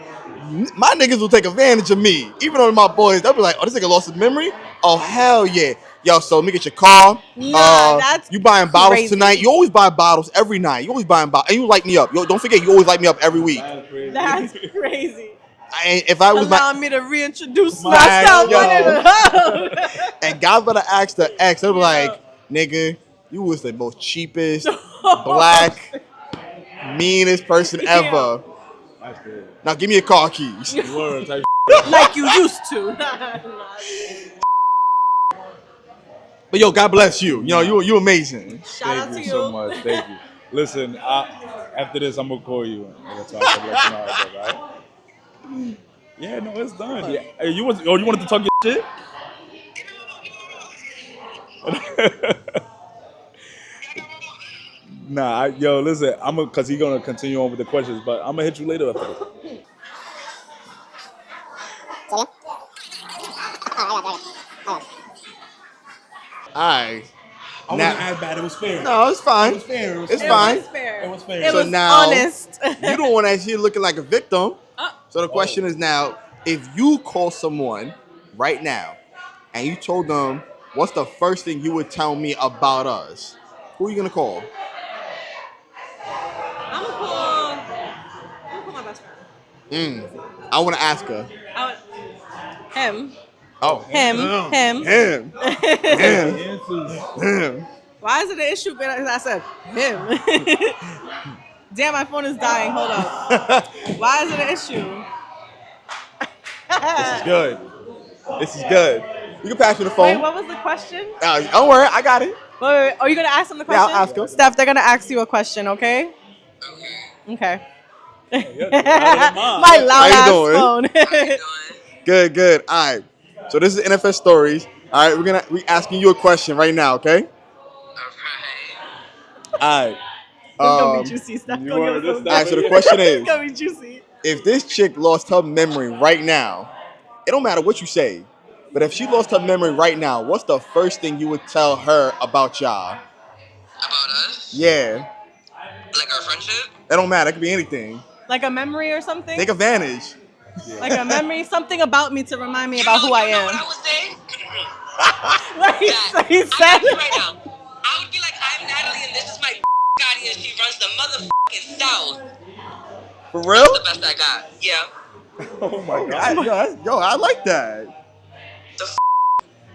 my niggas will take advantage of me. Even though my boys, they'll be like, oh, this nigga lost his memory? Oh hell yeah. Yo, so let me get your car. Nah, that's you buying bottles crazy. tonight? You always buy bottles every night. You always buying bottles, and you light me up. Yo, don't forget, you always light me up every week. That's crazy. And if I was Allowing me to reintroduce My myself. yo. Yo. and God better ask the ex, they'll be like, nigga, you was the most cheapest, black, meanest person ever. That's good. Now give me your car keys. Word type like you used to. But yo, God bless you. You know, you amazing. Shout out Thank to you you. so much. Thank you. Listen, after this, I'm gonna call you and so I can let you know how it goes, all right? Yeah, no, it's done. Yeah. Hey, you wanted to talk your shit? Nah, yo, listen, cause he's gonna continue on with the questions, but I'm gonna hit you later after this. All right. I Now- wasn't as bad. It was fair. No, it's fine. It was fair. It was It's fair. fine. It was fair. It was fair. It So was now, honest. You don't want to here looking like a victim. So the question is now, if you call someone right now and you told them what's the first thing you would tell me about us, who are you gonna call? I'm gonna call my best friend. I want to ask her. Him. Oh, Him. him. Why is it an issue? Because I said him. Damn, my phone is dying. Hold up. Why is it an issue? This is good. This is good. You can pass me the phone. Wait, what was the question? Don't worry, I got it. Wait, are you gonna ask them the Yeah, question? I'll ask them. Steph, they're gonna ask you a question, okay? Okay. My loud How ass you doing? phone. Good. All right. So this is NFS Stories. All right, we asking you a question right now, okay? All right. It's gonna be juicy, Steph. you Don't wanted give us this All right. So the question It's is, gonna be juicy. if this chick lost her memory right now, it don't matter what you say, but if she lost her memory right now, what's the first thing you would tell her about y'all? About us? Yeah, Like our friendship? that don't matter. It could be anything. Like a memory or something? Take advantage. Like a memory, something about me to remind me about who I You know am. what I would say? Right? So he I'm said. telling you right now. I would be like, I'm Natalie and this is my Gotti and she runs the motherfucking South. For real? The best I got. Yeah. Oh my god. I like that. The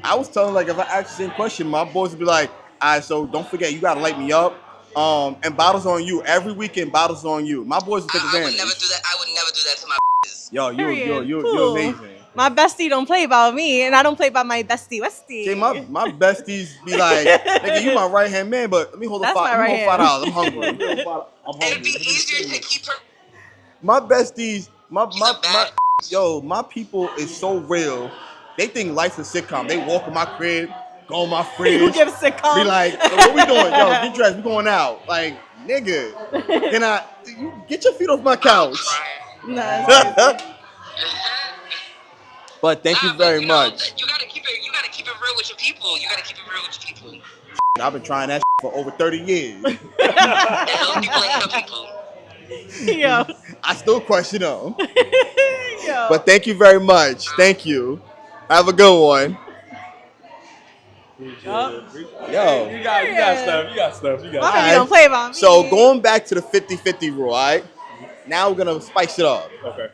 I was telling like if I ask the same question, my boys would be like, all right, so don't forget you gotta light me up. And bottles on you. Every weekend bottles on you. My boys would take I advantage. would never do that. I would never do that to my Yo, Period. you're Cool. amazing. My bestie don't play about me, and I don't play about my bestie Westie. Okay, my besties be like, nigga, you my right hand man, but let me hold That's my right hand. $5. I'm hungry. It'd be easier to keep her. My besties, She's a bad my people is so real. They think life's a sitcom. They walk in my crib, go in my fridge, You give sitcom. be like, "So what we doing? Yo, get dressed. We going out." Like, nigga, you get your feet off my couch. Nah, But thank you very much. You gotta keep it real with your people. You gotta keep it real with your people. I've been trying that for over 30 years. And some people ain't some people. Yo. I still question them. Yo. But thank you very much. Thank you. Have a good one. Yo. Yo. You got stuff. You got stuff. My All baby right. don't play about me. So going back to the 50-50 rule, all right? Now we're gonna spice it up. Okay.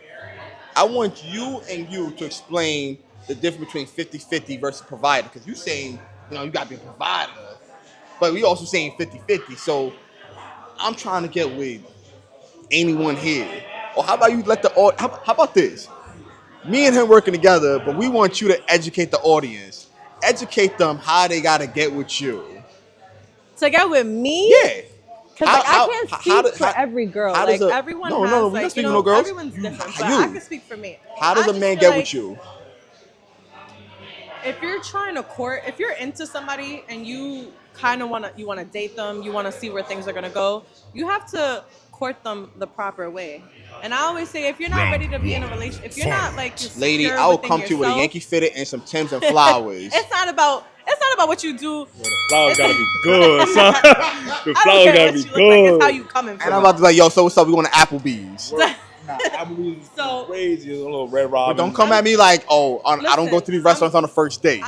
I want you and you to explain the difference between 50-50 versus provider. Because you saying, you gotta be a provider. But we also saying 50-50. So I'm trying to get with anyone here. Or how about you let how about this? Me and him working together, but we want you to educate the audience. Educate them how they gotta get with you. To get with me? Yeah. Because I can't speak for every girl. Like everyone has, we not speaking to no girls. Everyone's different, but You. I can speak for me. How does I a just man feel get with you? If you're trying to court, if you're into somebody and you kind of wanna date them, you wanna see where things are gonna go, you have to court them the proper way. And I always say, if you're not ready to be in a relationship, if you're not like Lady, secure I will within come to you with a yourself, Yankee fitted and some Timbs and flowers. It's not about what you do. The flowers gotta be good, son. The I don't flowers care gotta what be you look like. good. It's how you coming from. And I'm about to be like, yo, so what's up? We going to Applebee's. Applebee's is So- crazy. It's a little Red Robin. But don't come at me like, I don't go to these restaurants on the first date.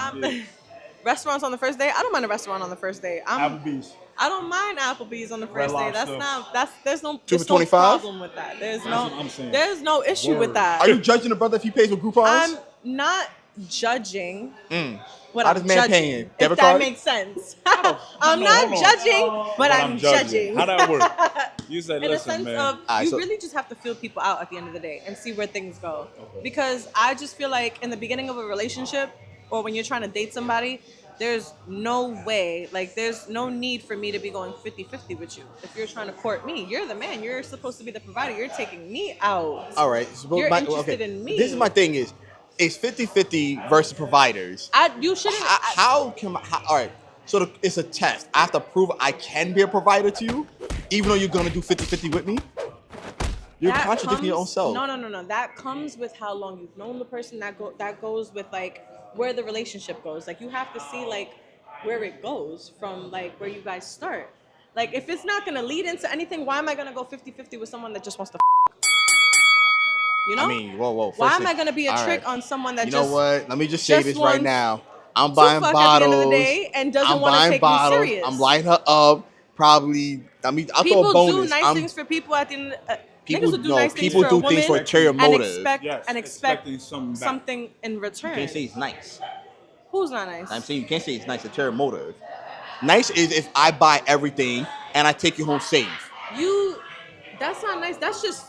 Restaurants on the first date? I don't mind a restaurant on the first date. Applebee's. I don't mind Applebee's on the first Red date. That's Lobster. not. There's no 2 for no 25? problem with that. There's That's what I'm saying. no issue with Word. that. Are you judging a brother if he pays with Groupons? I'm not judging. But How I'm does man judging, paying? if Debit that card? makes sense. Hold I'm on, not hold on. judging, but I'm judging. How that work? You said, In the listen, sense man. of Alright, you so- really just have to feel people out at the end of the day and see where things go. Because I just feel like in the beginning of a relationship or when you're trying to date somebody, there's no way, like there's no need for me to be going 50-50 with you. If you're trying to court me, you're the man. You're supposed to be the provider. You're taking me out. All right. So You're interested in me. This is my thing is, it's 50-50 versus providers. You shouldn't. How can all right? So it's a test. I have to prove I can be a provider to you, even though you're gonna do 50-50 with me. You're that contradicting your own comes- self. No. That comes with how long you've known the person. That goes with like where the relationship goes. Like you have to see like where it goes from like where you guys start. Like if it's not gonna lead into anything, why am I gonna go 50-50 with someone that just wants to? You know? I mean, whoa. Why first am I thing- gonna be a all trick right. on someone that You just know what? Let me just say just this right wants now. I'm to buying fuck bottles. at the end of the day and doesn't I'm want to buying take bottles. me serious? I'm lighting her up. Probably. I mean, I'll throw People a bonus. do nice I'm- things for people at the end. People- Niggas will do no, nice things people for a do woman things for ulterior motive. Yes, and expect expecting something back. something in return. You can't say it's nice. Who's not nice? I'm saying you can't say it's nice. Ulterior motive. Nice is if I buy everything and I take you home safe. That's not nice. That's just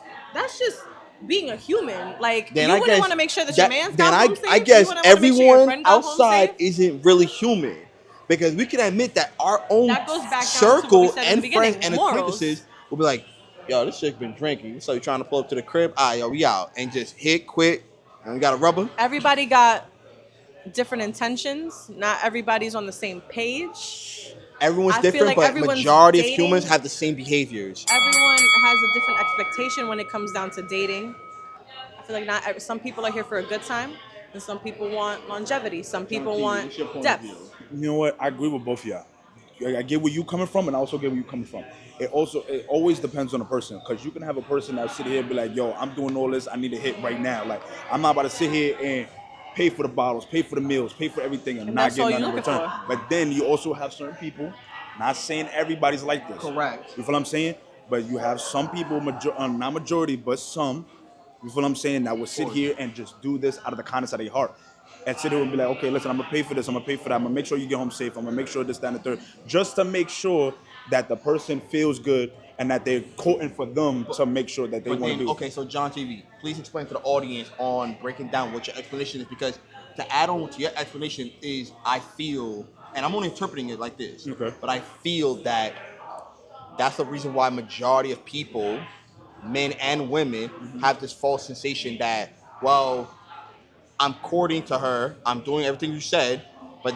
being a human. Like Then you I wouldn't guess want to make sure that your man's then got home safe. I You guess wouldn't wanna make sure your everyone friend got home outside safe? isn't really human, because we can admit that our own That goes back down to what we circle said in and the friends beginning, and morals. acquaintances will be like, "Yo, this chick been drinking, so you trying to pull up to the crib? Yo, we out," and just hit quick. And we got a rubber. Everybody got different intentions. Not everybody's on the same page. Everyone's I feel different, like but everyone's majority of dating- humans have the same behaviors. Everyone has a different expectation when it comes down to dating. I feel like some people are here for a good time, and some people want longevity. Some people want What's your point of depth. view? You know what? I agree with both of y'all. I get where you coming from, and I also get where you coming from. It always depends on the person, because you can have a person that sit here and be like, "Yo, I'm doing all this. I need a hit right now. Like, I'm not about to sit here and pay for the bottles, pay for the meals, pay for everything, and not that's get all nothing you in looking return." for. But then you also have certain people. Not saying everybody's like this. Correct. You feel what I'm saying? But you have some people, not majority, but some. You feel what I'm saying? That will sit here and just do this out of the kindness of their heart. And sit here and be like, "Okay, listen, I'm gonna pay for this, I'm gonna pay for that, I'm gonna make sure you get home safe, I'm gonna make sure this, that, and the third." Just to make sure that the person feels good and that they're quoting for them to make sure that they But want to then, do. okay, so JonTV, please explain to the audience on breaking down what your explanation is, because to add on to your explanation is, I feel, and I'm only interpreting it like this, Okay. but I feel that that's the reason why majority of people, men and women, have this false sensation that, well, I'm courting to her, I'm doing everything you said, but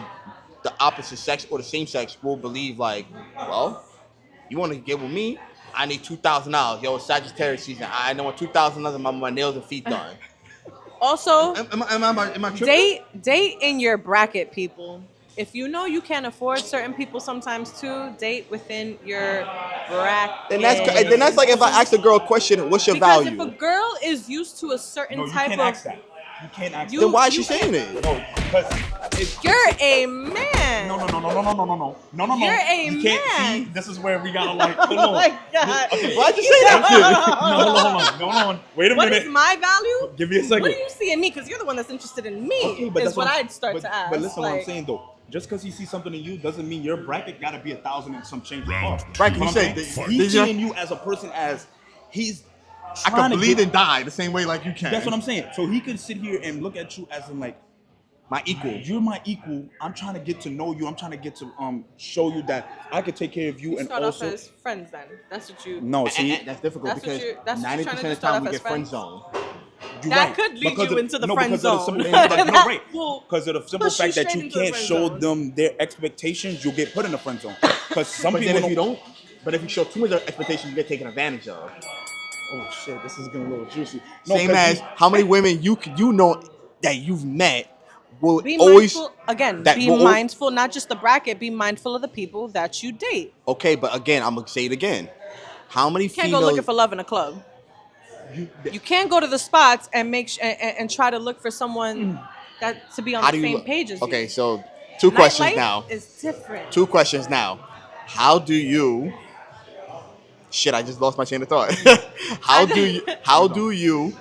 the opposite sex or the same sex will believe like, well, you want to get with me? I need $2,000. Yo, it's Sagittarius season. I know $2,000 my nails and feet done. Also, Am I tripping? date in your bracket, people. If you know you can't afford certain people sometimes too, date within your bracket. And that's like if I ask a girl a question, what's your because value? if a girl is used to a certain No, you type can't of, ask that. You can't ask You- Then why is she you- saying it? No, because it's you're a man. no. You're a You can't man. see. This is where we gotta like. Hold Oh on. my god. Okay. Why'd you say that? No, hold on. Wait a What minute. is my value? Give me a second. What do you see in me? Because you're the one that's interested in me. Okay, but is that's what I'm- I'd start to ask. But listen, what I'm like, saying though, just because he sees something in you doesn't mean your bracket gotta be 1,000 and some change. Round Right, You you know what said I'm saying? that- He's these are- seeing you as a person as he's. I trying can to bleed get- and die the same way like you can. That's what I'm saying. So he could sit here and look at you as in like, My equal. you're my equal. I'm trying to get to know you. I'm trying to get to show you that I could take care of you, you and start also off as friends then. That's what you. no. See, That's difficult That's what because you're- that's what you're 90% trying to of the do, start time we off get as friend friends? zone. you're That right. could lead Because you of- into the no, friend because of the zone. simple fact that- no, That right. will Because of the simple push you fact that straight you into the can't friend show zone. them their expectations, you'll get put in the friend zone. Because some But people then if you don't, but if you show too much expectation, you get taken advantage of. Oh shit, this is getting a little juicy. Same 'cause as you- how many women you know that you've met will be always mindful again. that Be will al- mindful, not just the bracket. Be mindful of the people that you date. Okay, but again, I'm gonna say it again. How many You can't females? go looking for love in a club. You can't go to the spots and and try to look for someone that to be on How the do you same look? page as you. Okay, so two questions Nightlife now. is different. Two questions now. How do you? Shit, I just lost my chain of thought. How do you? How do you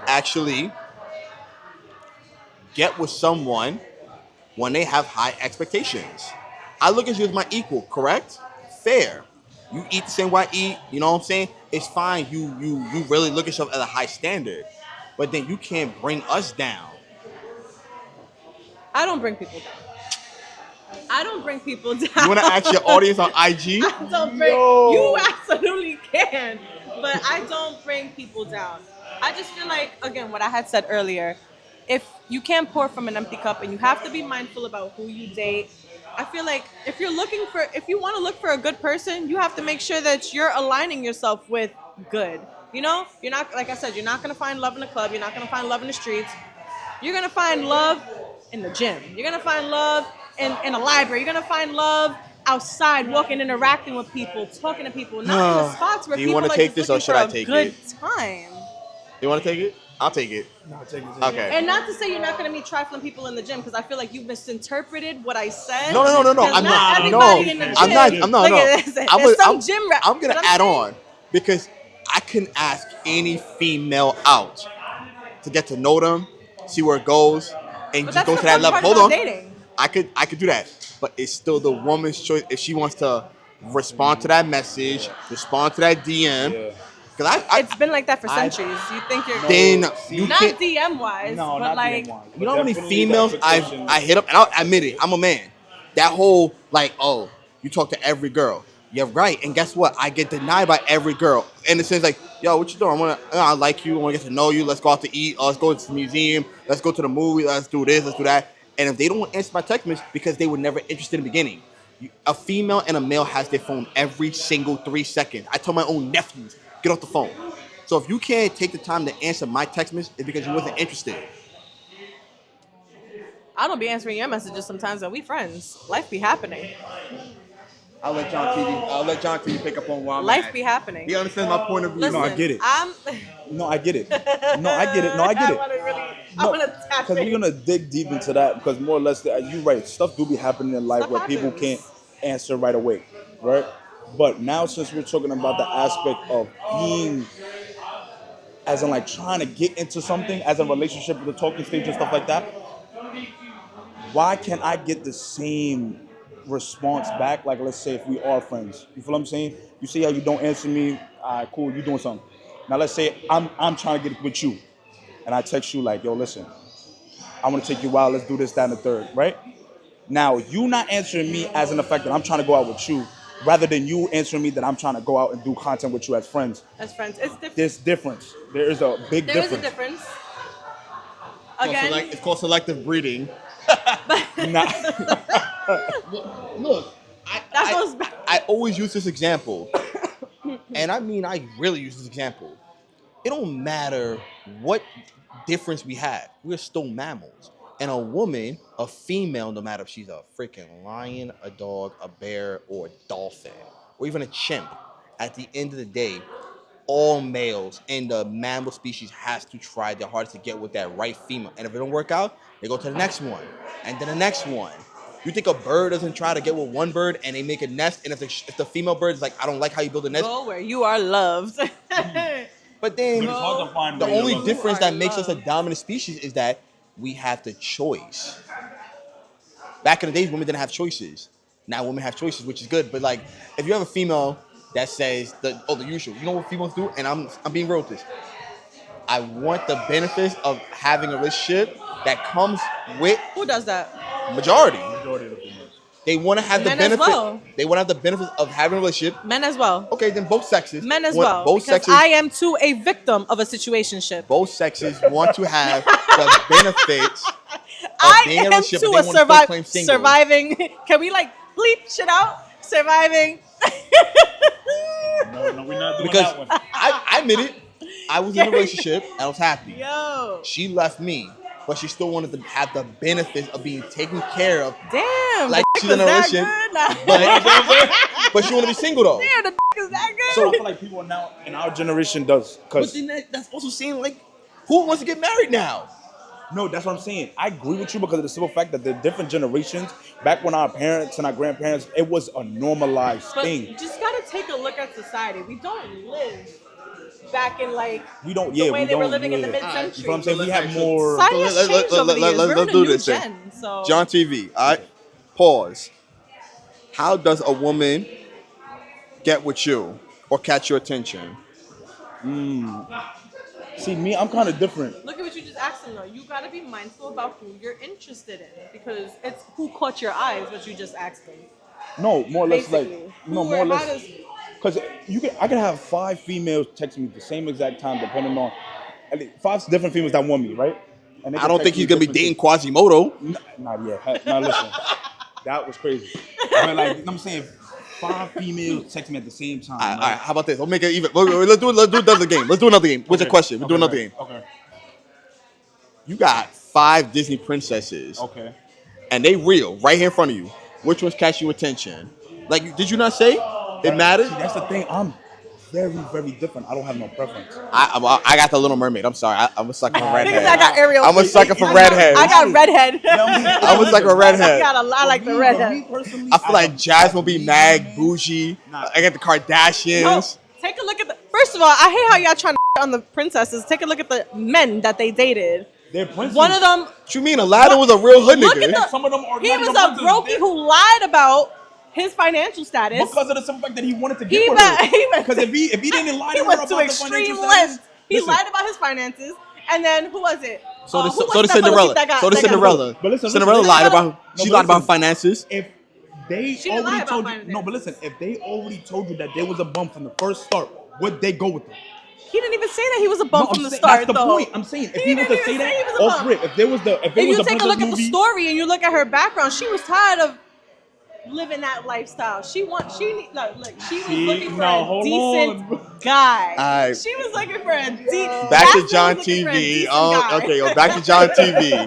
actually get with someone when they have high expectations. I look at you as my equal, correct? Fair. You eat the same way I eat, you know what I'm saying? It's fine. You really look at yourself at a high standard. But then you can't bring us down. I don't bring people down. I don't bring people down. You want to ask your audience on IG? I don't bring. You absolutely can, but I don't bring people down. I just feel like, again, what I had said earlier, if you can't pour from an empty cup and you have to be mindful about who you date, I feel like if you want to look for a good person, you have to make sure that you're aligning yourself with good. You know, you're not, like I said, you're not going to find love in the club. You're not going to find love in the streets. You're going to find love in the gym. You're going to find love in a library. You're going to find love outside, walking, interacting with people, talking to people, not in the spots where Do you people want are to take just this or looking should for I a take good it? time. You want to take it? I'll take it. No, take it. Okay. And not to say you're not going to meet trifling people in the gym, because I feel like you've misinterpreted what I said. No. 'Cause I'm not. everybody in the gym. I'm not. Look at this. There's some gym rap. I'm gonna add on because I can ask any female out to get to know them, see where it goes, and But just go that's to the that fun level. part Hold about on. dating. I could do that, but it's still the woman's choice if she wants to respond to that message, respond to that DM. Yeah. Because It's been like that for centuries. You think you're then you not can't. DM wise, No, but not like DM-wise, You know how but many definitely females the I expectations. hit up, and I'll admit it, I'm a man. That whole like, oh, you talk to every girl. Yeah, right. And guess what? I get denied by every girl. In the sense like, yo, what you doing? I like you. I want to get to know you. Let's go out to eat. Let's go to the museum. Let's go to the movie. Let's do this. Let's do that. And if they don't answer my text message because they were never interested in the beginning, a female and a male has their phone every single 3 seconds. I tell my own nephews, get off the phone. So if you can't take the time to answer my text message, it's because you wasn't interested. I don't be answering your messages sometimes, and we friends. Life be happening. I'll let JonTV pick up on why Life be happening. He understands my point of view. Listen, I get it. I'm. No, I get it. No, I get it. No, I get it. I want to tap Because we're in. gonna dig deep into that. Because more or less, you're right. Stuff do be happening in life Stuff where people happens. can't answer right away, right? But now, since we're talking about the aspect of being, as in like trying to get into something, as a relationship, the talking stage and stuff like that, why can't I get the same response back? Like, let's say if we are friends, you feel what I'm saying? You see how you don't answer me? All right, cool. You doing something? Now let's say I'm trying to get with you, and I text you like, yo, listen, I want to take you out. Let's do this, that, and the third, right? Now you not answering me as in the fact that I'm trying to go out with you, rather than you answering me that I'm trying to go out and do content with you as friends. As friends, it's different. There's difference. There is a big There is difference. a difference. Again, It's called selective breeding. Nah. Look, that goes back. I always use this example, and I mean I really use this example. It don't matter what difference we have, we're still mammals. And a woman, a female, no matter if she's a freaking lion, a dog, a bear, or a dolphin, or even a chimp, at the end of the day, all males in the mammal species has to try their hardest to get with that right female. And if it don't work out, they go to the next one, and then the next one. You think a bird doesn't try to get with one bird and they make a nest, and if the female bird is like, I don't like how you build a nest, Go where you are loved. but then But it's hard to find the where you only love it. difference You are that makes us a loved. dominant species is that we have the choice. Back in the days, women didn't have choices. Now women have choices, which is good. But like, if you have a female that says the usual, you know what females do? And I'm being real with this. I want the benefits of having a relationship that comes with Who does that? majority. Majority of the females. They want to have the Men as benefit. well. They want to have the benefits of having a relationship. Men as well. Okay, then both sexes. Men as want- well. Both Because sexes. I am too a victim of a situationship. Both sexes want to have the benefits of I being in a am relationship, too but a they want to still claim single. surviving. Can we like bleep shit out? Surviving. No, we're not doing Because that one. I admit it, I was in a relationship and I was happy. Yo. She left me, but she still wanted to have the benefits of being taken care of. Damn. Like, the she's dick in a was relationship, that good? but she want to be single though. Damn, the dick is that good. So I feel like people now in our generation does. But Because then that's also saying like, who wants to get married now? no, that's what I'm saying. I agree with you because of the simple fact that the different generations, back when our parents and our grandparents, it was a normalized But thing. you just gotta take a look at society. We don't live back in like We don't. the Yeah, way we they were don't. living in the Yeah. mid-century. You know what I'm saying? We have more. Science has changed over the years. We're in let's a do new this then. gen, so JonTV, all right? Pause. How does a woman get with you or catch your attention? See, me, I'm kind of different. look at what you just asked him though. You got to be mindful about who you're interested in because it's who caught your eyes. What you just asked him. No, more or less Basically, like who no, or more or how less. does Because I can have 5 females text me at the same exact time, depending on 5 different females that want me, right? And they I can don't text think me he's gonna be different dating things. Quasimodo. Not yet. Now listen, that was crazy. But like, you know what I'm saying, 5 females text me at the same time. All right, how about this? We'll make it even. Let's do another game. Let's do another game. What's the question? We'll do another game. Okay. You got 5 Disney princesses, Okay. and they real right here in front of you. Which ones catch your attention? Like, did you not say it matters? See, that's the thing. I'm very, very different. I don't have no preference. I got the Little Mermaid. I'm sorry. I'm a sucker for Niggas, redhead. I got Ariel. I'm a sucker for redhead. I got redhead. I'm a sucker for redhead. I like the redhead. Me personally, I feel like Jasmine will be mad bougie. I got the Kardashians. No, take a look at the. First of all, I hate how y'all trying to on the princesses. Take a look at the men that they dated. they're princes. One of them, What you mean? Aladdin was a real hood look nigga. at the. Some of them are He not was even a princes. brokey who lied about his financial status. Because of the simple fact that he wanted to He get with went- her. he went Because to- if he didn't lie He to her went about to the extreme financial status, lengths. He listen, lied about his finances, and then who was it? So Who the was that Cinderella. that got- So the that got- Cinderella. But listen, Cinderella listen. lied about. No, She but lied about listen. finances. If they She didn't lie already about told you, finances. no, but listen, if they already told you that there was a bump from the first start, would they go with them? He didn't even say that he was a bum No, from the saying- start, that's the though. point. I'm saying if He he was to didn't say even say he that was a off bum. rip, if there was If a you take a princess look at the movie, story and you look at her background, she was tired of living that lifestyle. She was looking for a decent guy. Alright. She was looking for a decent. Back to John TV. Okay, back to John TV.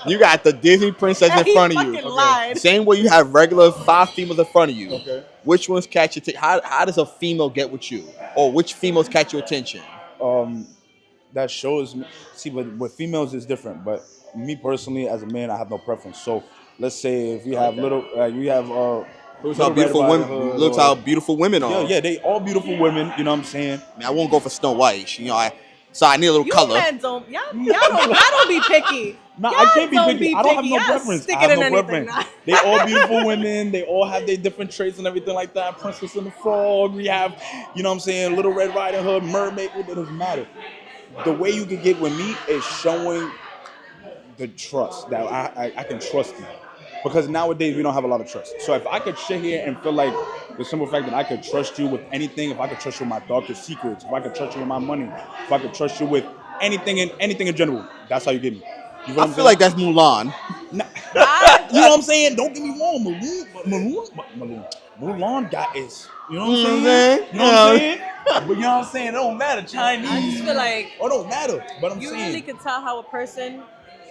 You got the Disney princess in He front of fucking you. lied. Same way you have regular 5 females in front of you. Okay. Which ones catch your attention? How does a female get with you? Or which females catch your attention? that shows me. See, but with females it's different. But me personally, as a man, I have no preference. So let's say if we have Looks how beautiful women. Looks how beautiful women are. Yeah, they all beautiful women. You know what I'm saying? I mean, I won't go for Snow White. You know, I need a little You color. men don't. Y'all don't be picky. No, Y'all I can't be don't picky. I don't have no Y'all preference. stick I it have in no anything. preference. They all beautiful women. They all have their different traits and everything like that. Princess and the Frog. We have, you know what I'm saying, Little Red Riding Hood, Mermaid. It doesn't matter. The way you can get with me is showing the trust that I can trust you. Because nowadays we don't have a lot of trust. So if I could sit here and feel like the simple fact that I could trust you with anything, if I could trust you with my darkest secrets, if I could trust you with my money, if I could trust you with anything in general, that's how you get me. You know what I I'm feel saying? like that's Mulan. You know what I'm saying? Don't get me wrong, Mulan got is. You know what I'm saying? You know what I'm saying? But you know what I'm saying? It don't matter. Chinese. I just feel like it don't matter. But I'm you saying really can tell how a person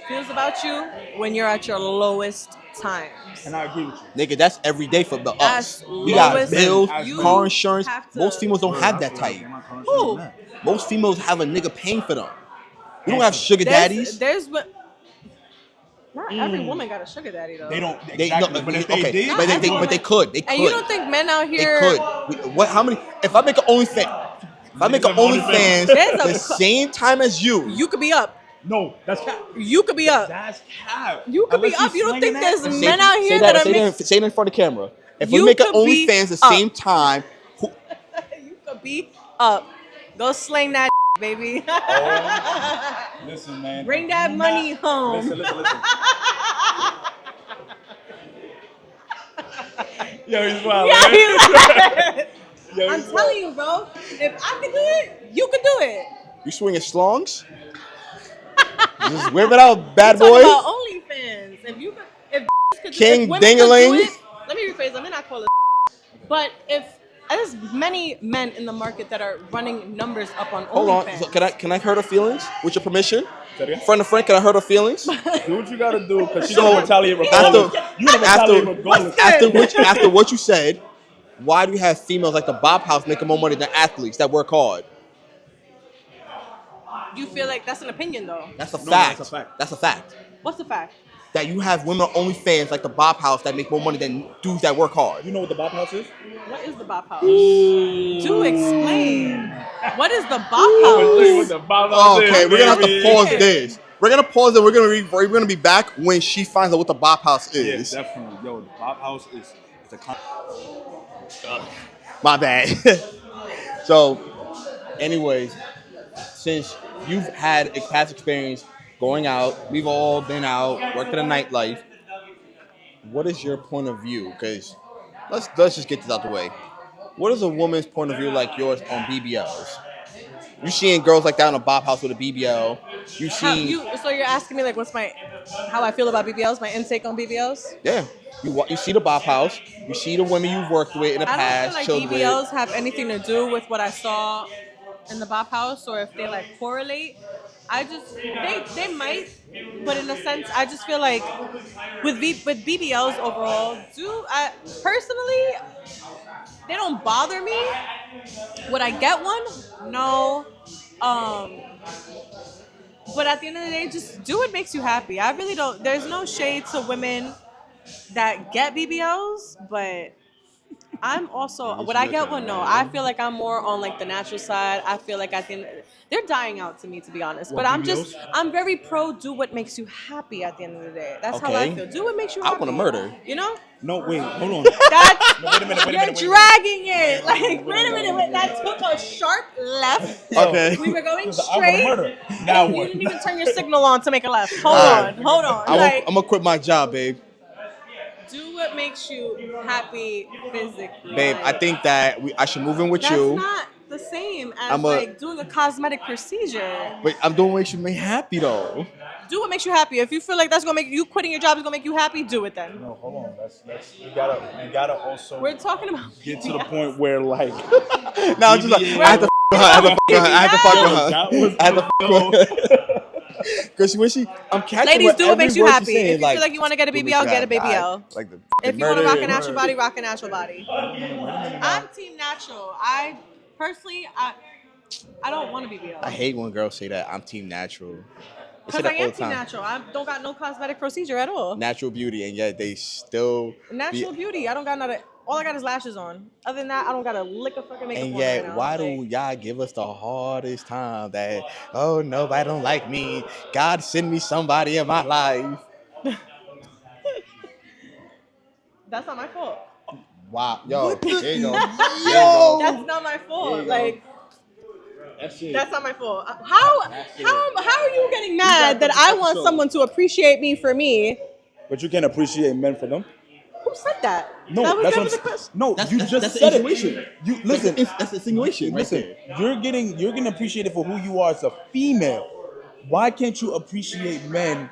feels about you when you're at your lowest times. and I agree with you. Nigga, that's every day for us. That's We got lowest. bills, You car insurance. have to- Most females don't have that type. Who? Most females have a nigga paying for them. We don't have sugar daddies. There's what. Not every woman got a sugar daddy though. They don't. They Exactly. no, But if they okay, did, but every woman- they could. They could. And you don't think men out They here? could. What? How many? If I make an OnlyFans, There's a- the same time as you, You could be up. No, that's cap. You could be up. That's cap. You could be Unless up. You don't think slinging there's that- men out here that are mixed? say it in front of the camera. If we You make an could be OnlyFans the up. same time, You could be up. Go slang that baby. Listen, man. Bring that Do money not- home. Listen. Yo, he's wild. Yeah, man. Yo, I'm he's telling you, bro. If I could do it, you could do it. you swinging slongs. Just whip it out, bad Talk boy. about OnlyFans. If you could, if King if women could Dingaling. do it, let me rephrase. Let me not call it. But if there's many men in the market that are running numbers up on Hold on. OnlyFans. So can I hurt her feelings with your permission? Say it again? Friend of friend, can I hurt her feelings? Do what you gotta do, because she's So, gonna retaliate regardless. after- You gonna retaliate regardless. After what you said, why do you have females like the Bob House making more money than athletes that work hard? You feel like that's an opinion, though. That's a fact. that's a fact. That's a fact. What's the fact? that you have women on OnlyFans like the Bop House that make more money than dudes that work hard. You know what the Bop House is? What is the Bop House? Do explain. What is the Bop House? Okay, we're gonna have to pause this. We're gonna pause it. We're gonna be back when she finds out what the Bop House is. Yeah, definitely. Yo, the Bop House is a My bad. So, anyways, since you've had a past experience going out, we've all been out, worked in the nightlife. What is your point of view? Because let's just get this out the way. What is a woman's point of view like yours on BBLs? You seeing girls like that in a Bop House with a BBL. You seen So you're asking me like how I feel about BBLs, my intake on BBLs? yeah. You see the Bop House. You see the women you've worked with in the I past. don't feel like chilled BBLs have anything to do with what I saw in the Bop House, or if they like correlate. I just they might, but in a sense, I just feel like with BBLs overall, personally, they don't bother me. Would I get one? No. But at the end of the day, just do what makes you happy. I really don't. There's no shade to women that get BBLs, but I'm also, would I get one? No. I feel like I'm more on like the natural side. I feel like they're dying out to me, to be honest. But I'm very pro do what makes you happy at the end of the day. That's how I feel. Do what makes you happy. I want to murder. You know? No, wait, hold on. That's, No, wait a minute. you're dragging it. Like, wait a minute. That took a sharp left. Okay. We were going I want to straight. murder. Now You what? didn't even turn your signal on to make a left. Hold Alright. on. I'm gonna quit my job, babe. Do what makes you happy physically. Babe, I think that I should move in with That's you. not the same as doing a cosmetic procedure. But I'm doing what makes me happy though. Do what makes you happy. If you feel like that's gonna make you quitting your job is gonna make you happy, do it then. No, hold on. Let's you gotta also We're talking about get to the point where like No, I'm just like I had to fuck with her. Because I'm catching ladies, do what every makes you word she's happy. saying, If you feel like you want to get a BBL, get a BBL. Like the If you want to murder- rock a natural body, rock a natural body. I'm team natural. I personally, I don't want a BBL. I hate when girls say that. I'm team natural. They say Because that I all am the team time. natural. I don't got no cosmetic procedure at all. Natural beauty, and yet they still Natural beauty. I don't got nothing. All I got is lashes on. Other than that, I don't got a lick of fucking makeup And on yet, right now. why do Like, y'all give us the hardest time that, oh, nobody don't like me. God send me somebody in my life. that's not my fault. Wow. Yo, there you go. That's not my fault. Like, that's not my fault. How are you getting mad that I want someone to appreciate me for me? but you can't appreciate men for them. Who said that? No, that was that's never what the I'm question. No, That's you the just said insinuation. it. You listen. That's insinuation. Listen, you're getting appreciated for who you are as a female. Why can't you appreciate men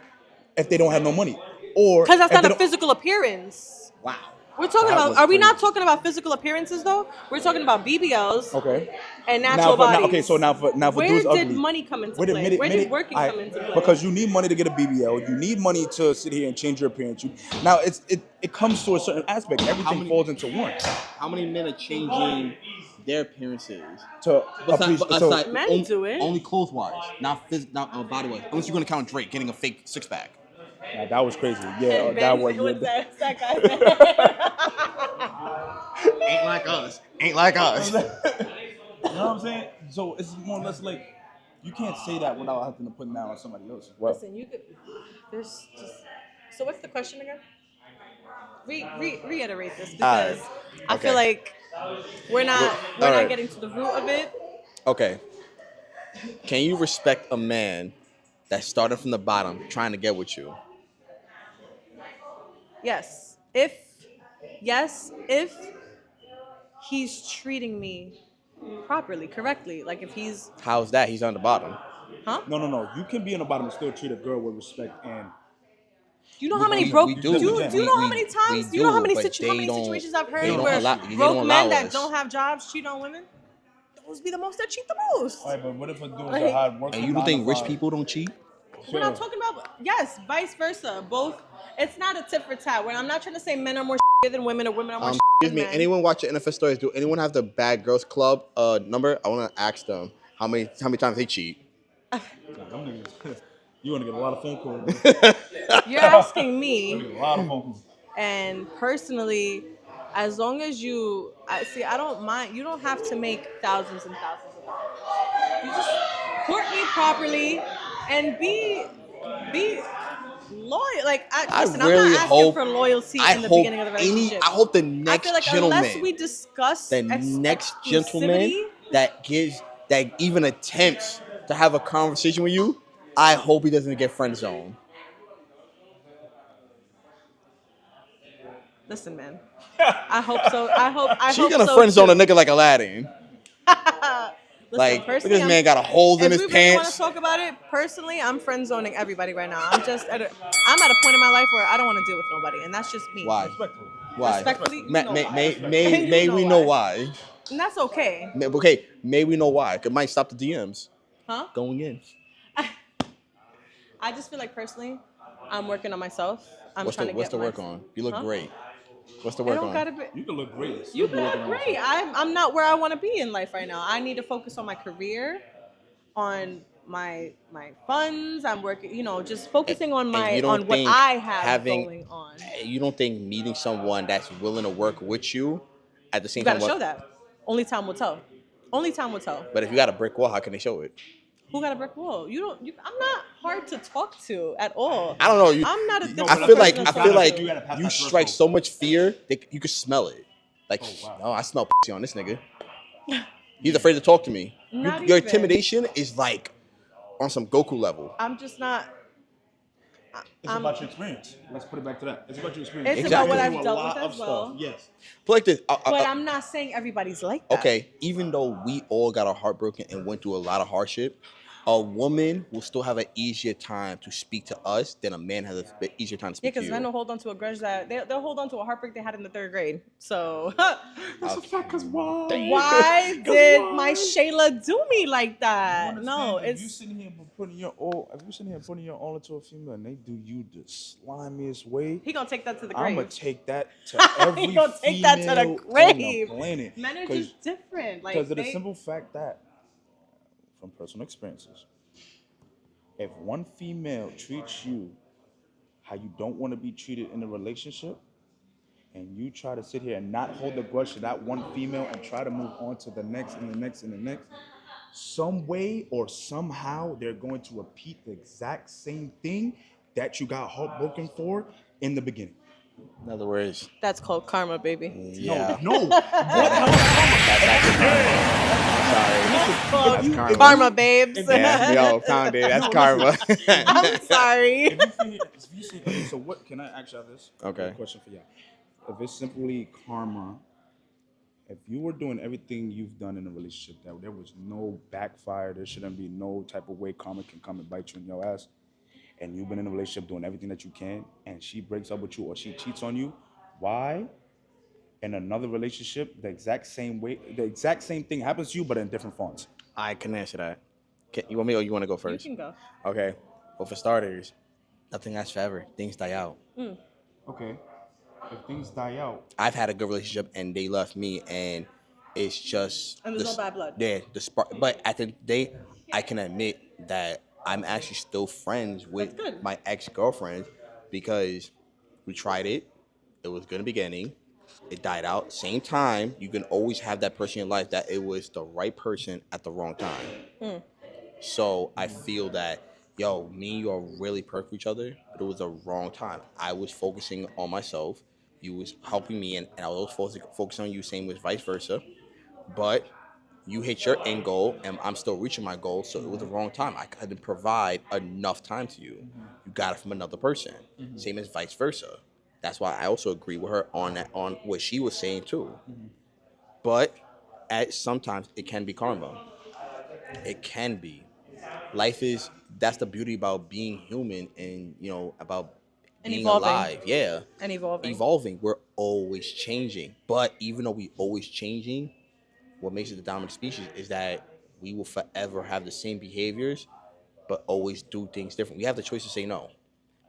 if they don't have no money? Or Because that's if not they a don't- physical appearance. Wow. We're talking That about. was Are we not crazy. talking about physical appearances though? We're talking about BBLs Okay. and natural bodies. Okay, so now for Where dudes did ugly. money come into Wait a play? minute, Where did working Alright, come into play? Because you need money to get a BBL. You need money to sit here and change your appearance. Now it comes to a certain aspect. Everything falls into one. How many men are changing their appearances? To appreciate. Men do it. Only clothes-wise, not body-wise. Unless you're going to count Drake getting a fake six-pack. Nah, that was crazy. Yeah, And that Ben, was. what's Yeah. that guy? Ain't like us. Ain't like us. You know what I'm saying? So it's more or less like you can't say that without having to put down on somebody else. Well, Listen, you could. There's just. So what's the question again? Reiterate this because I feel like we're not Alright. getting to the root of it. Okay. Can you respect a man that started from the bottom trying to get with you? Yes. If he's treating me properly, correctly, like if he's, How's that? He's on the bottom. huh? no. You can be in the bottom and still treat a girl with respect and. Do you know how many We broke? do. Do you know how many times? Do you know how many but situations I've they heard don't where they broke don't men allow that us. don't have jobs cheat on women? Those be the most that cheat the most. All right, but what if a dude's Like- a hard worker? And you don't think rich people don't cheat? We're not talking about, yes, vice versa. Both. It's not a tit for tat. I'm not trying to say men are more than women or women are more Excuse than me. men. Anyone watch the NFL stories? Do anyone have the Bad Girls Club number? I want to ask them how many times they cheat. You want to get a lot of phone calls. You're asking You me, get a lot of phone calls. and personally, as long as I don't mind. You don't have to make thousands and thousands of dollars. You just court me properly and be loyal. Like, listen, I'm really not asking hope- for loyalty I in the hope beginning of the relationship. I hope the I next feel like gentleman, unless we discuss the next gentleman that even attempts to have a conversation with you, I hope he doesn't get friend zoned. Listen, man. I hope so. I She's hope gonna so friend zone too. a nigga like Aladdin. Listen, Like, look at personally, this man got a hole in if his we really want pants. to talk about it, personally, I'm friend zoning everybody right now. I'm at a point in my life where I don't want to deal with nobody, and that's just me. Why? Respectfully. Why? Respectfully, you May, know may, why. may, You may know we know why? And that's okay. Okay, may we know why? It might stop the DMs Huh? going in. I just feel like personally, I'm working on myself. What's the work on? You look Huh? great. What's the I work don't on? gotta be. You can look great. You can look great. I'm not where I want to be in life right now. I need to focus on my career, on my funds. I'm working, just focusing on And you don't on what think I have going on. You don't think meeting someone that's willing to work with you at the same You time? gotta show that. Only time will tell. Only time will tell. But if you got a brick wall, how can they show it? Who got a brick wall? I'm not hard to talk to at all. I don't know. I'm not a No, difficult I feel like person to I talk feel to. like You gotta pass you that strike threshold. so much fear that you can smell it. Like, Oh, wow. oh, I smell pussy on this nigga. He's afraid to talk to me. Not Your even. intimidation is like on some Goku level. I'm just not. It's about your experience. Let's put it back to that. It's about your experience. It's Exactly. about what You I've do a dealt lot with of as well. stuff. Yes. But like this. But I'm not saying everybody's like that. Okay, even though we all got our heart broken and went through a lot of hardship, a woman will still have an easier time to speak to us than a man has an easier time to Yeah, speak to because you. men will hold on to a grudge that they'll hold on to a heartbreak they had in the 3rd grade. So That's a fact. Cause why? why did my Shayla do me like You that? understand No, if you it's sitting here putting your all, if you sitting here putting your all into a female and they do you the slimiest way, he gonna take that to the I'm gonna grave. take that to every He gonna take that to the female grave. on the planet. Men are just different. Like Because of the they- simple fact that, from personal experiences, if one female treats you how you don't want to be treated in a relationship, and you try to sit here and not hold the grudge to that one female and try to move on to the next and the next and the next, some way or somehow they're going to repeat the exact same thing that you got heartbroken for in the beginning. In other words, that's called karma, baby. yeah. No. Called That's karma. karma, babes. Yeah, yo, found it. That's No, karma. I'm sorry. If you say, okay, so what can I ask y'all this? Okay. Question for y'all. If it's simply karma, if you were doing everything you've done in a relationship that there was no backfire, there shouldn't be no type of way karma can come and bite you in your ass, and you've been in a relationship doing everything that you can, and she breaks up with you or she cheats on you, why? In another relationship, the exact same thing happens to you, but in different fonts. I can answer that. You want me or you want to go You first? can go. Okay. Well, for starters, nothing lasts forever. Things die out. Okay. If things die out, I've had a good relationship and they left me, and it's just. And there's no bad blood. Yeah, the spark. But at the end of the day, I can admit that I'm actually still friends with That's good. my ex-girlfriend because we tried it. It was good in the beginning. It died out. Same time, you can always have that person in your life that it was the right person at the wrong time. So I feel that, yo, me and you are really perfect for each other, but it was the wrong time. I was focusing on myself. You was helping me, and I was focusing on you, same with vice versa. But you hit your end goal, and I'm still reaching my goal, so it was the wrong time. I couldn't provide enough time to you. You got it from another person. Same as vice versa. That's why I also agree with her on what she was saying too. But sometimes it can be karma. It can be. That's the beauty about being human and, about And being evolving. alive. Yeah. And evolving. Evolving. We're always changing. But even though we always changing, what makes it the dominant species is that we will forever have the same behaviors, but always do things different. We have the choice to say no.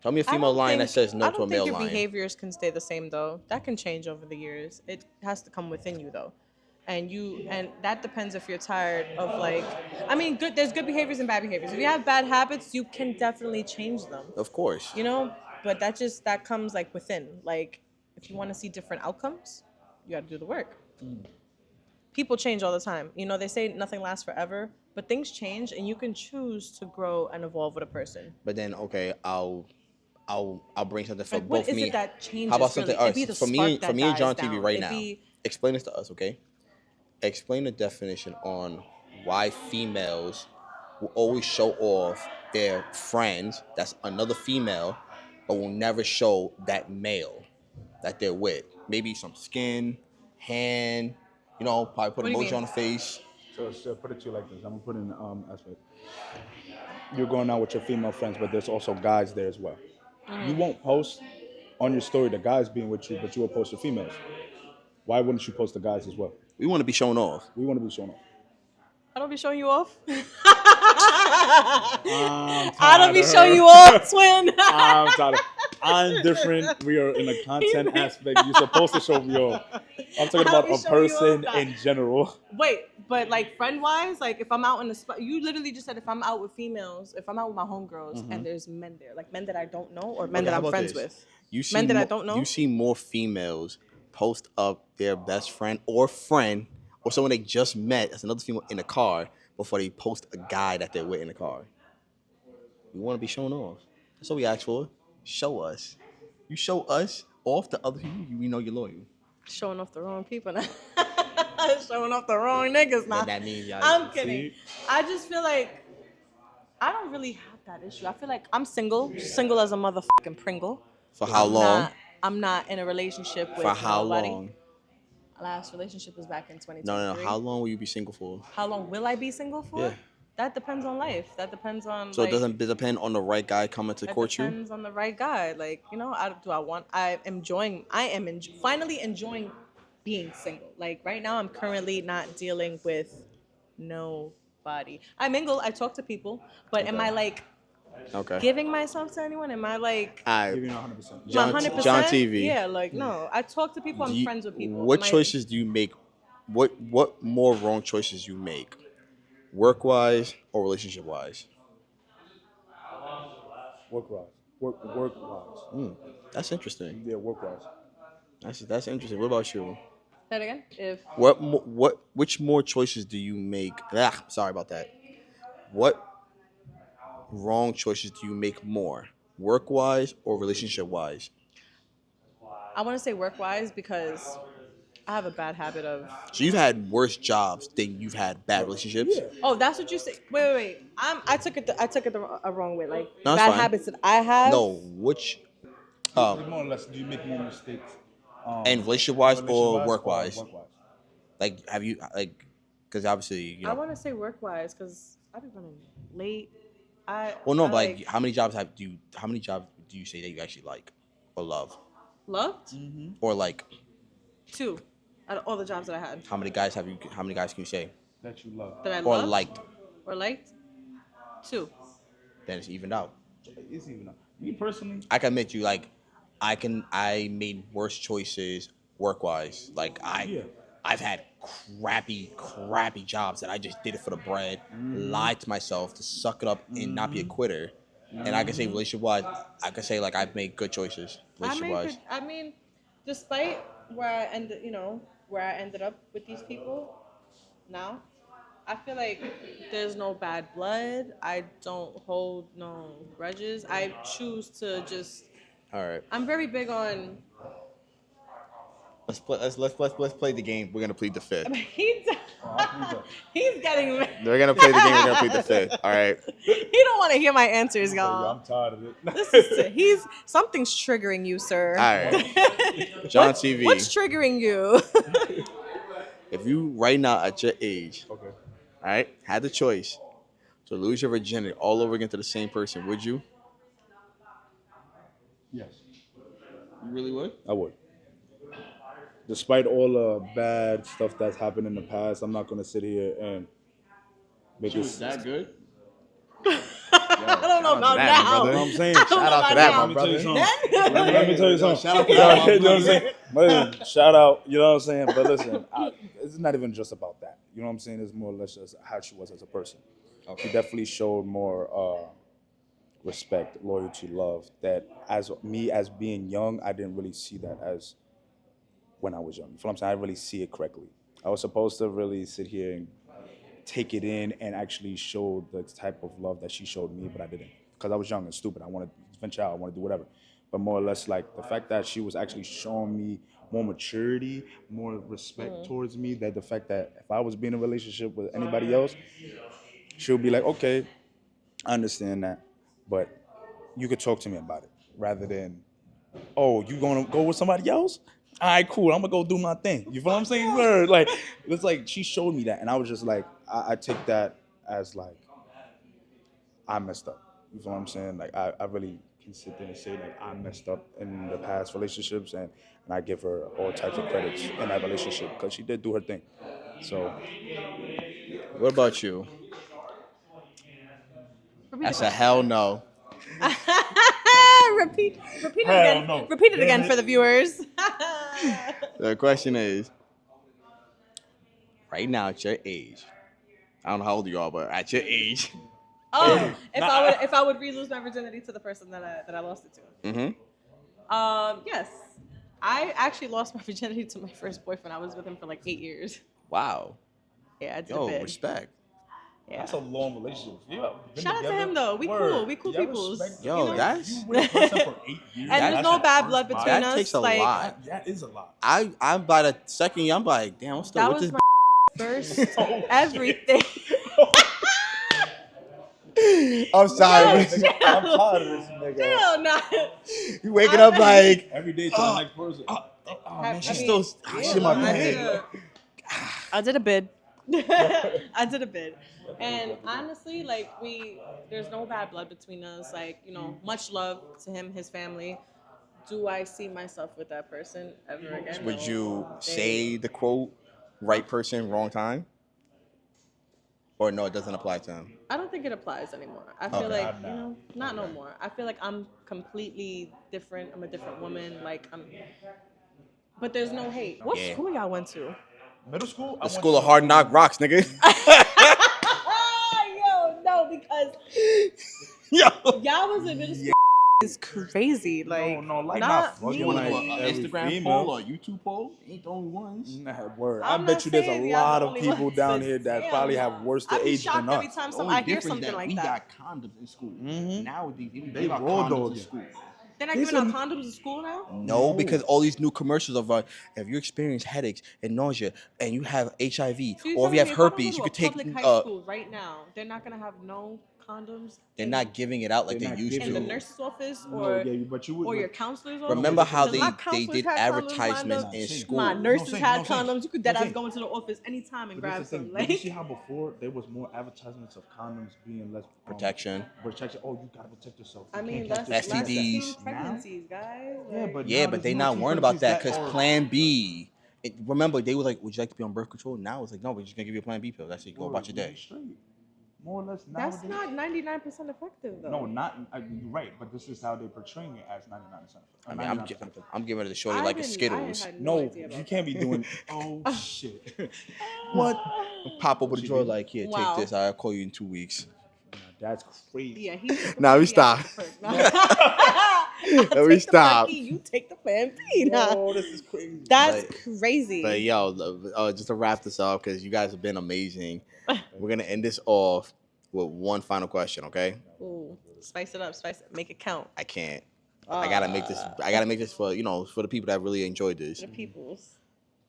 Tell me a female lion that says no to a male I don't think your lion. behaviors can stay the same though. That can change over the years. It has to come within you though. and that depends if you're tired of like, I mean, there's good behaviors and bad behaviors. If you have bad habits, you can definitely change them, Of course. you know, but that comes like within. Like, if you want to see different outcomes, you got to do the work. People change all the time, you know. They say nothing lasts forever, but things change, and you can choose to grow and evolve with a person. But then, okay, I'll bring something for Like, what both is me. it that changes? How about something? Really? It'd be the spark For that me and dies JonTV down. right It'd now. be Explain this to us, okay? Explain the definition on why females will always show off their friends that's another female, but will never show that male that they're with. Maybe some skin, hand, you know, probably put What do you emoji mean? on the face. So put it to you like this. I'm gonna put in aspect. You're going out with your female friends, but there's also guys there as well. You won't post on your story the guys being with you, but you will post the females. Why wouldn't you post the guys as well? We want to be shown off. We want to be shown off. I don't be showing you off. I'm I don't be tired of showing her. you off, twin. I'm tired of. I'm different. We are in a content aspect. You're supposed to show me off. I'm talking I'll about be a showing you person off, in general. Wait, but like friend wise, like if I'm out in the spot, you literally just said if I'm out with females, if I'm out with my homegirls and there's men there, like men that I don't know or men Okay, that how I'm about friends this? with. You see Men that I don't know? You see more females post up their best friend or someone they just met as another female in the car before they post a guy that they're with in the car. We want to be shown off. That's what we ask for. Show us. You show us off to other people, we know you're loyal. Showing off the wrong people now. Showing off the wrong niggas now. Then that means y'all I'm kidding. I just feel like I don't really have that issue. I feel like I'm single as a motherfucking Pringle. For how long? I'm not in a relationship with For how nobody. long? Last relationship was back in 2023. No. How long will you be single for? How long will I be single for? Yeah. That depends on life. That depends on. So like, it doesn't depend on the right guy coming to court you? It depends on the right guy. Like, you know, I am finally enjoying being single. Like right now, I'm currently not dealing with nobody. I mingle. I talk to people, but am I like Okay. giving myself to anyone? Am I like Giving you 100%. JonTV. Yeah, like no. I talk to people. I'm friends with people. What choices do you make? What more wrong choices you make? Work wise or relationship wise? Work wise. That's interesting. Yeah, work wise. That's interesting. What about you? Say it again. If Which more choices do you make? Sorry about that. What wrong choices do you make more? Work wise or relationship wise? I want to say work wise because I have a bad habit of. So you've had worse jobs than you've had bad relationships? Yeah. Oh, that's what you say. Wait. I took it the wrong way. Like No, it's bad fine. habits that I have. No, which More or less, do you make more mistakes? and relationship wise or work wise? Work-wise. Like have you like because obviously you I know. want to say work wise because I be running late. Well, no, I but like how many jobs do you say that you actually like or love? loved Or like 2 out of all the jobs that I had how many guys can you say? That you love. that I Or loved liked? or liked 2. Then it's evened out. It's even me personally. I can admit you like I made worse choices work wise. Like I've had crappy jobs that I just did it for the bread, lied to myself to suck it up and not be a quitter. And I can say relationship wise, I can say like I've made good choices relationship wise. I mean, despite where I ended up with these people now, I feel like there's no bad blood. I don't hold no grudges. I choose to just. All right, I'm very big on. let's play the game. We're gonna plead the fifth. He's getting. We're gonna play the game. We're gonna plead the fifth. All right. He don't want to hear my answers, y'all. I'm tired of it. This is something's triggering you, sir. All right. JonTV. What's triggering you? If you right now at your age, Okay. all right, had the choice to lose your virginity all over again to the same person, would you? Yes, You really would? I would. Despite all the bad stuff that's happened in the past, I'm not gonna sit here and make She was it. that good? I don't know about that, now. brother. You know what I'm saying? I don't Shout know out to about that, now. my brother. Let me tell you something. Shout out to You that, know my what I'm saying? Listen, shout out. You know what I'm saying? But listen, it's not even just about that. You know what I'm saying? It's more or less just how she was as a person. She definitely showed more respect, loyalty, love. That as being young, I didn't really see that as when I was young. You feel what I'm saying? I didn't really see it correctly. I was supposed to really sit here and take it in and actually show the type of love that she showed me, but I didn't because I was young and stupid. I wanted to venture out. I wanted to do whatever. But more or less, like the fact that she was actually showing me more maturity, more respect towards me. That the fact that if I was being in a relationship with anybody else, she'll be like, okay, I understand that, but you could talk to me about it rather than, oh, you gonna go with somebody else? All right, cool. I'm gonna go do my thing. You feel what I'm saying? Word. Like it's like she showed me that, and I was just like, I take that as like I messed up. You feel what I'm saying? Like I really can sit there and say like I messed up in the past relationships, and I give her all types of credits in that relationship because she did do her thing. So What about you? Repeat That's the a hell no. repeat it Hell again. no. Repeat it Damn again it. for the viewers. The question is, right now at your age, I don't know how old you are, but at your age, Oh, if I would re-lose my virginity to the person that I lost it to. Yes, I actually lost my virginity to my first boyfriend. I was with him for like 8 years. wow, Yeah, I did yo, a bid. respect. Yeah. that's a long relationship. Shout out to him though. We cool. We cool peoples. Yo, you know? that's You with a person for 8 years. And there's That's no your bad first blood body. between that us. takes a like, lot. That is a lot. I'm by the second year, I'm like, damn, I'm still That with was this. my first everything. I'm sorry. Yo, man. I'm tired of this nigga. Hell no. You waking up like Every day to the next person. Oh man, I she's mean, still yeah, shit my I did bed. I did a bid. I did a bid. And honestly, like there's no bad blood between us. Like, much love to him, his family. Do I see myself with that person ever again? Would No. you They- say the quote, right person, wrong time? Or no, it doesn't apply to him? I don't think it applies anymore. I feel Okay. like, not no more. I feel like I'm completely different. I'm a different woman. But there's no hate. What Yeah. school y'all went to? Middle school? The school of hard knock rocks, nigga. Yo, no, because Yo. y'all was in middle school. It's crazy. Like, No, like not not me. fucking like every Instagram female. poll or YouTube poll? Ain't the only ones. Nah, word. I'm I bet not you there's saying a y'all lot the of only people ones, down but here that damn. probably have worse I'd be age shocked than every us. time The only I hear difference something that like we that. got condoms in school. Mhm. Nowadays, they They give out raw condoms dog in it. school. They're not They giving out said- condoms in school now? No, because all these new commercials of if you experience headaches and nausea and you have HIV So you're or if you telling have me if I don't herpes, go you to could a take. public high school right now, they're not gonna have no condoms. They're not giving it out like They're they not used in the to. nurse's office No, or yeah, but you would. or your counselor's office. Remember how Because my they counselors did had condoms lined advertisements up. in No, school? My nurses No had thanks. condoms. You could No dead ass thanks. go into the office anytime and But grab that's the thing. some. Did you Like, see how before there was more advertisements of condoms being less Protection. Protection. Oh, you gotta protect yourself. You I mean, can't that's catch this last STDs. 16 pregnancies, guys. Yeah, Like, but Yeah, now but there's they no not worrying about that countries because are- Plan B. Remember, they was like, "Would you like to be on birth control?" Now it's like, "No, we're just gonna give you a Plan B pill. That's it. Go about your day." Straight. More or less. that's Nowadays. not 99% effective, though. No, not. You're right, but this is how they're portraying it as 99%. I mean, I'm giving it a shorty I like a didn't- I Skittles. had No, idea about you can't be that. doing. Oh shit! What? Pop open the She drawer did. like, here, Wow. take this. I'll call you in 2 weeks. That's crazy. Yeah, he took the Nah, we Plan B, I stop. took the perk. I'll Nah, we take the Plan stop. B, you take the Plan B. Nah. Oh, this is crazy. That's But- crazy. But yo, just to wrap this up, because you guys have been amazing. We're gonna end this off with one final question, okay? Ooh, spice it up, make it count. I can't. I gotta make this. I gotta make this for for the people that really enjoyed this. The peoples.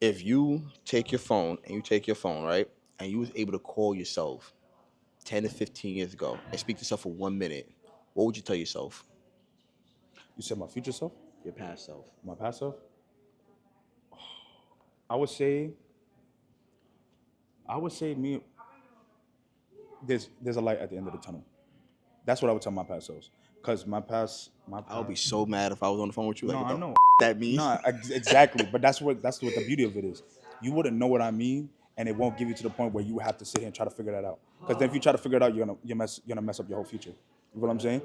If you take your phone right, and you was able to call yourself 10 to 15 years ago and speak to yourself for 1 minute, what would you tell yourself? You said my future self, Your past self. my past self. I would say me. There's a light at the end of the tunnel. That's what I would tell my past selves. Cause my past. I would be so mad if I was on the phone with you. Like, No, what I the know. that means? No, exactly. But that's what the beauty of it is. You wouldn't know what I mean, and it won't give you to the point where you have to sit here and try to figure that out. Because then if you try to figure it out, you're gonna mess up your whole future. You know what I'm saying?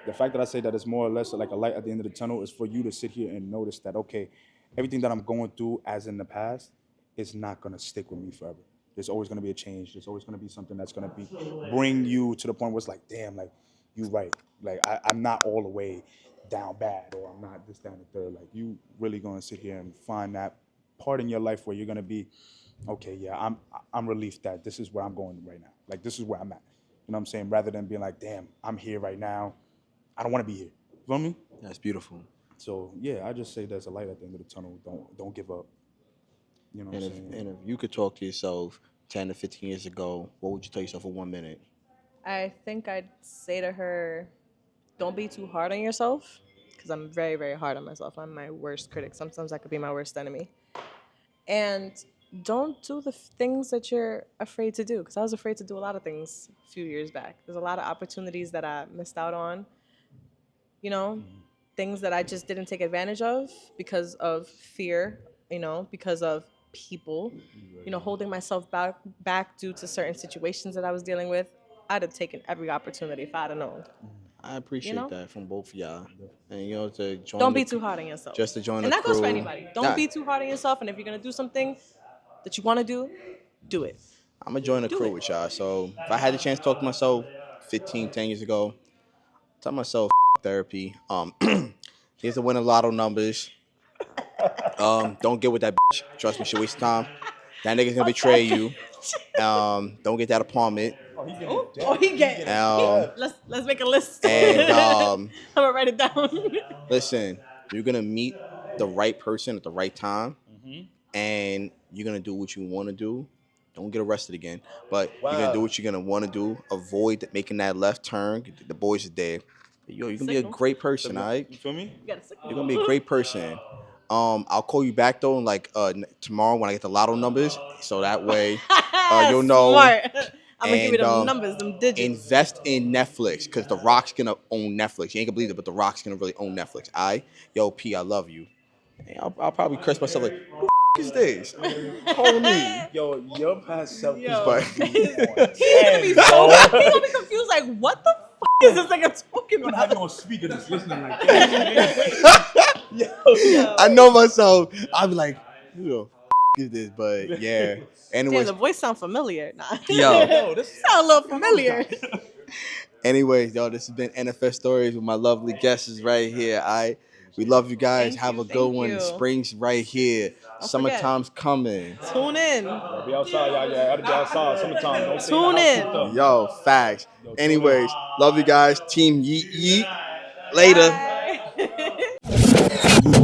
The fact that I say that it's more or less like a light at the end of the tunnel is for you to sit here and notice that, okay, everything that I'm going through as in the past is not going to stick with me forever. There's always going to be a change. There's always going to be something that's going to be bring you to the point where it's like, damn, like, you right. Like, I'm not all the way down bad, or I'm not this, down, and third. Like, you really going to sit here and find that part in your life where you're going to be, okay, yeah, I'm relieved that this is where I'm going right now. Like, this is where I'm at. You know what I'm saying? Rather than being like, damn, I'm here right now. I don't want to be here. You feel me? That's beautiful. So yeah, I just say there's a light at the end of the tunnel. Don't give up. You know what I'm saying? And if you could talk to yourself 10 to 15 years ago, what would you tell yourself in 1 minute? I think I'd say to her, don't be too hard on yourself, because I'm very, very hard on myself. I'm my worst critic. Sometimes I could be my worst enemy. And don't do the things that you're afraid to do, because I was afraid to do a lot of things a few years back. There's a lot of opportunities that I missed out on, you know, things that I just didn't take advantage of because of fear, you know, because of people, you know, holding myself back due to certain situations that I was dealing with. I'd have taken every opportunity if I'd have known. I appreciate that from both of y'all. And you know, to join Don't be too hard on yourself. Just to join and the that crew. goes for anybody. Don't be too hard on yourself. And if you're gonna do something that you want to do it. I'm gonna join the crew with y'all. So if I had the chance to talk to myself 10 years ago, tell myself therapy. Here's the winning lotto numbers. Don't get with that bitch. Trust me, she waste time. That nigga's gonna betray you. Don't get that apartment. He get it. Let's make a list. And I'm gonna write it down. Listen, you're gonna meet the right person at the right time, and you're gonna do what you want to do. Don't get arrested again, but you're gonna do what you're gonna want to do. Avoid making that left turn. The boys are there. Yo, you're gonna be a great person, all right? You feel me? You're gonna be a great person. I'll call you back though, like tomorrow when I get the lotto numbers, so that way you'll know. Smart. I'm gonna give you them numbers, them digits. Invest in Netflix, because The Rock's gonna own Netflix. You ain't gonna believe it, but The Rock's gonna really own Netflix. Yo, P, I love you. And I'll probably curse myself like, who the is this? Call me. Yo, your past self is He's gonna be confused, like, what the is this nigga talking gonna about? have you on speaker just listening like that. Yo. I know myself. I'll be like, who the is this? But yeah. Anyways, Damn, the voice sound familiar. Nah. Yo, this sound a little familiar. Anyways, yo, this has been NFS Stories with my lovely guests right here. We love you guys. Have a good one. Spring's right here. Summertime's coming. Tune in. Be outside, y'all. Yeah, gotta be outside. Summertime. Don't Tune in. Yo, facts. Anyways, love you guys. Team Yeet Yeet. Later. Bye.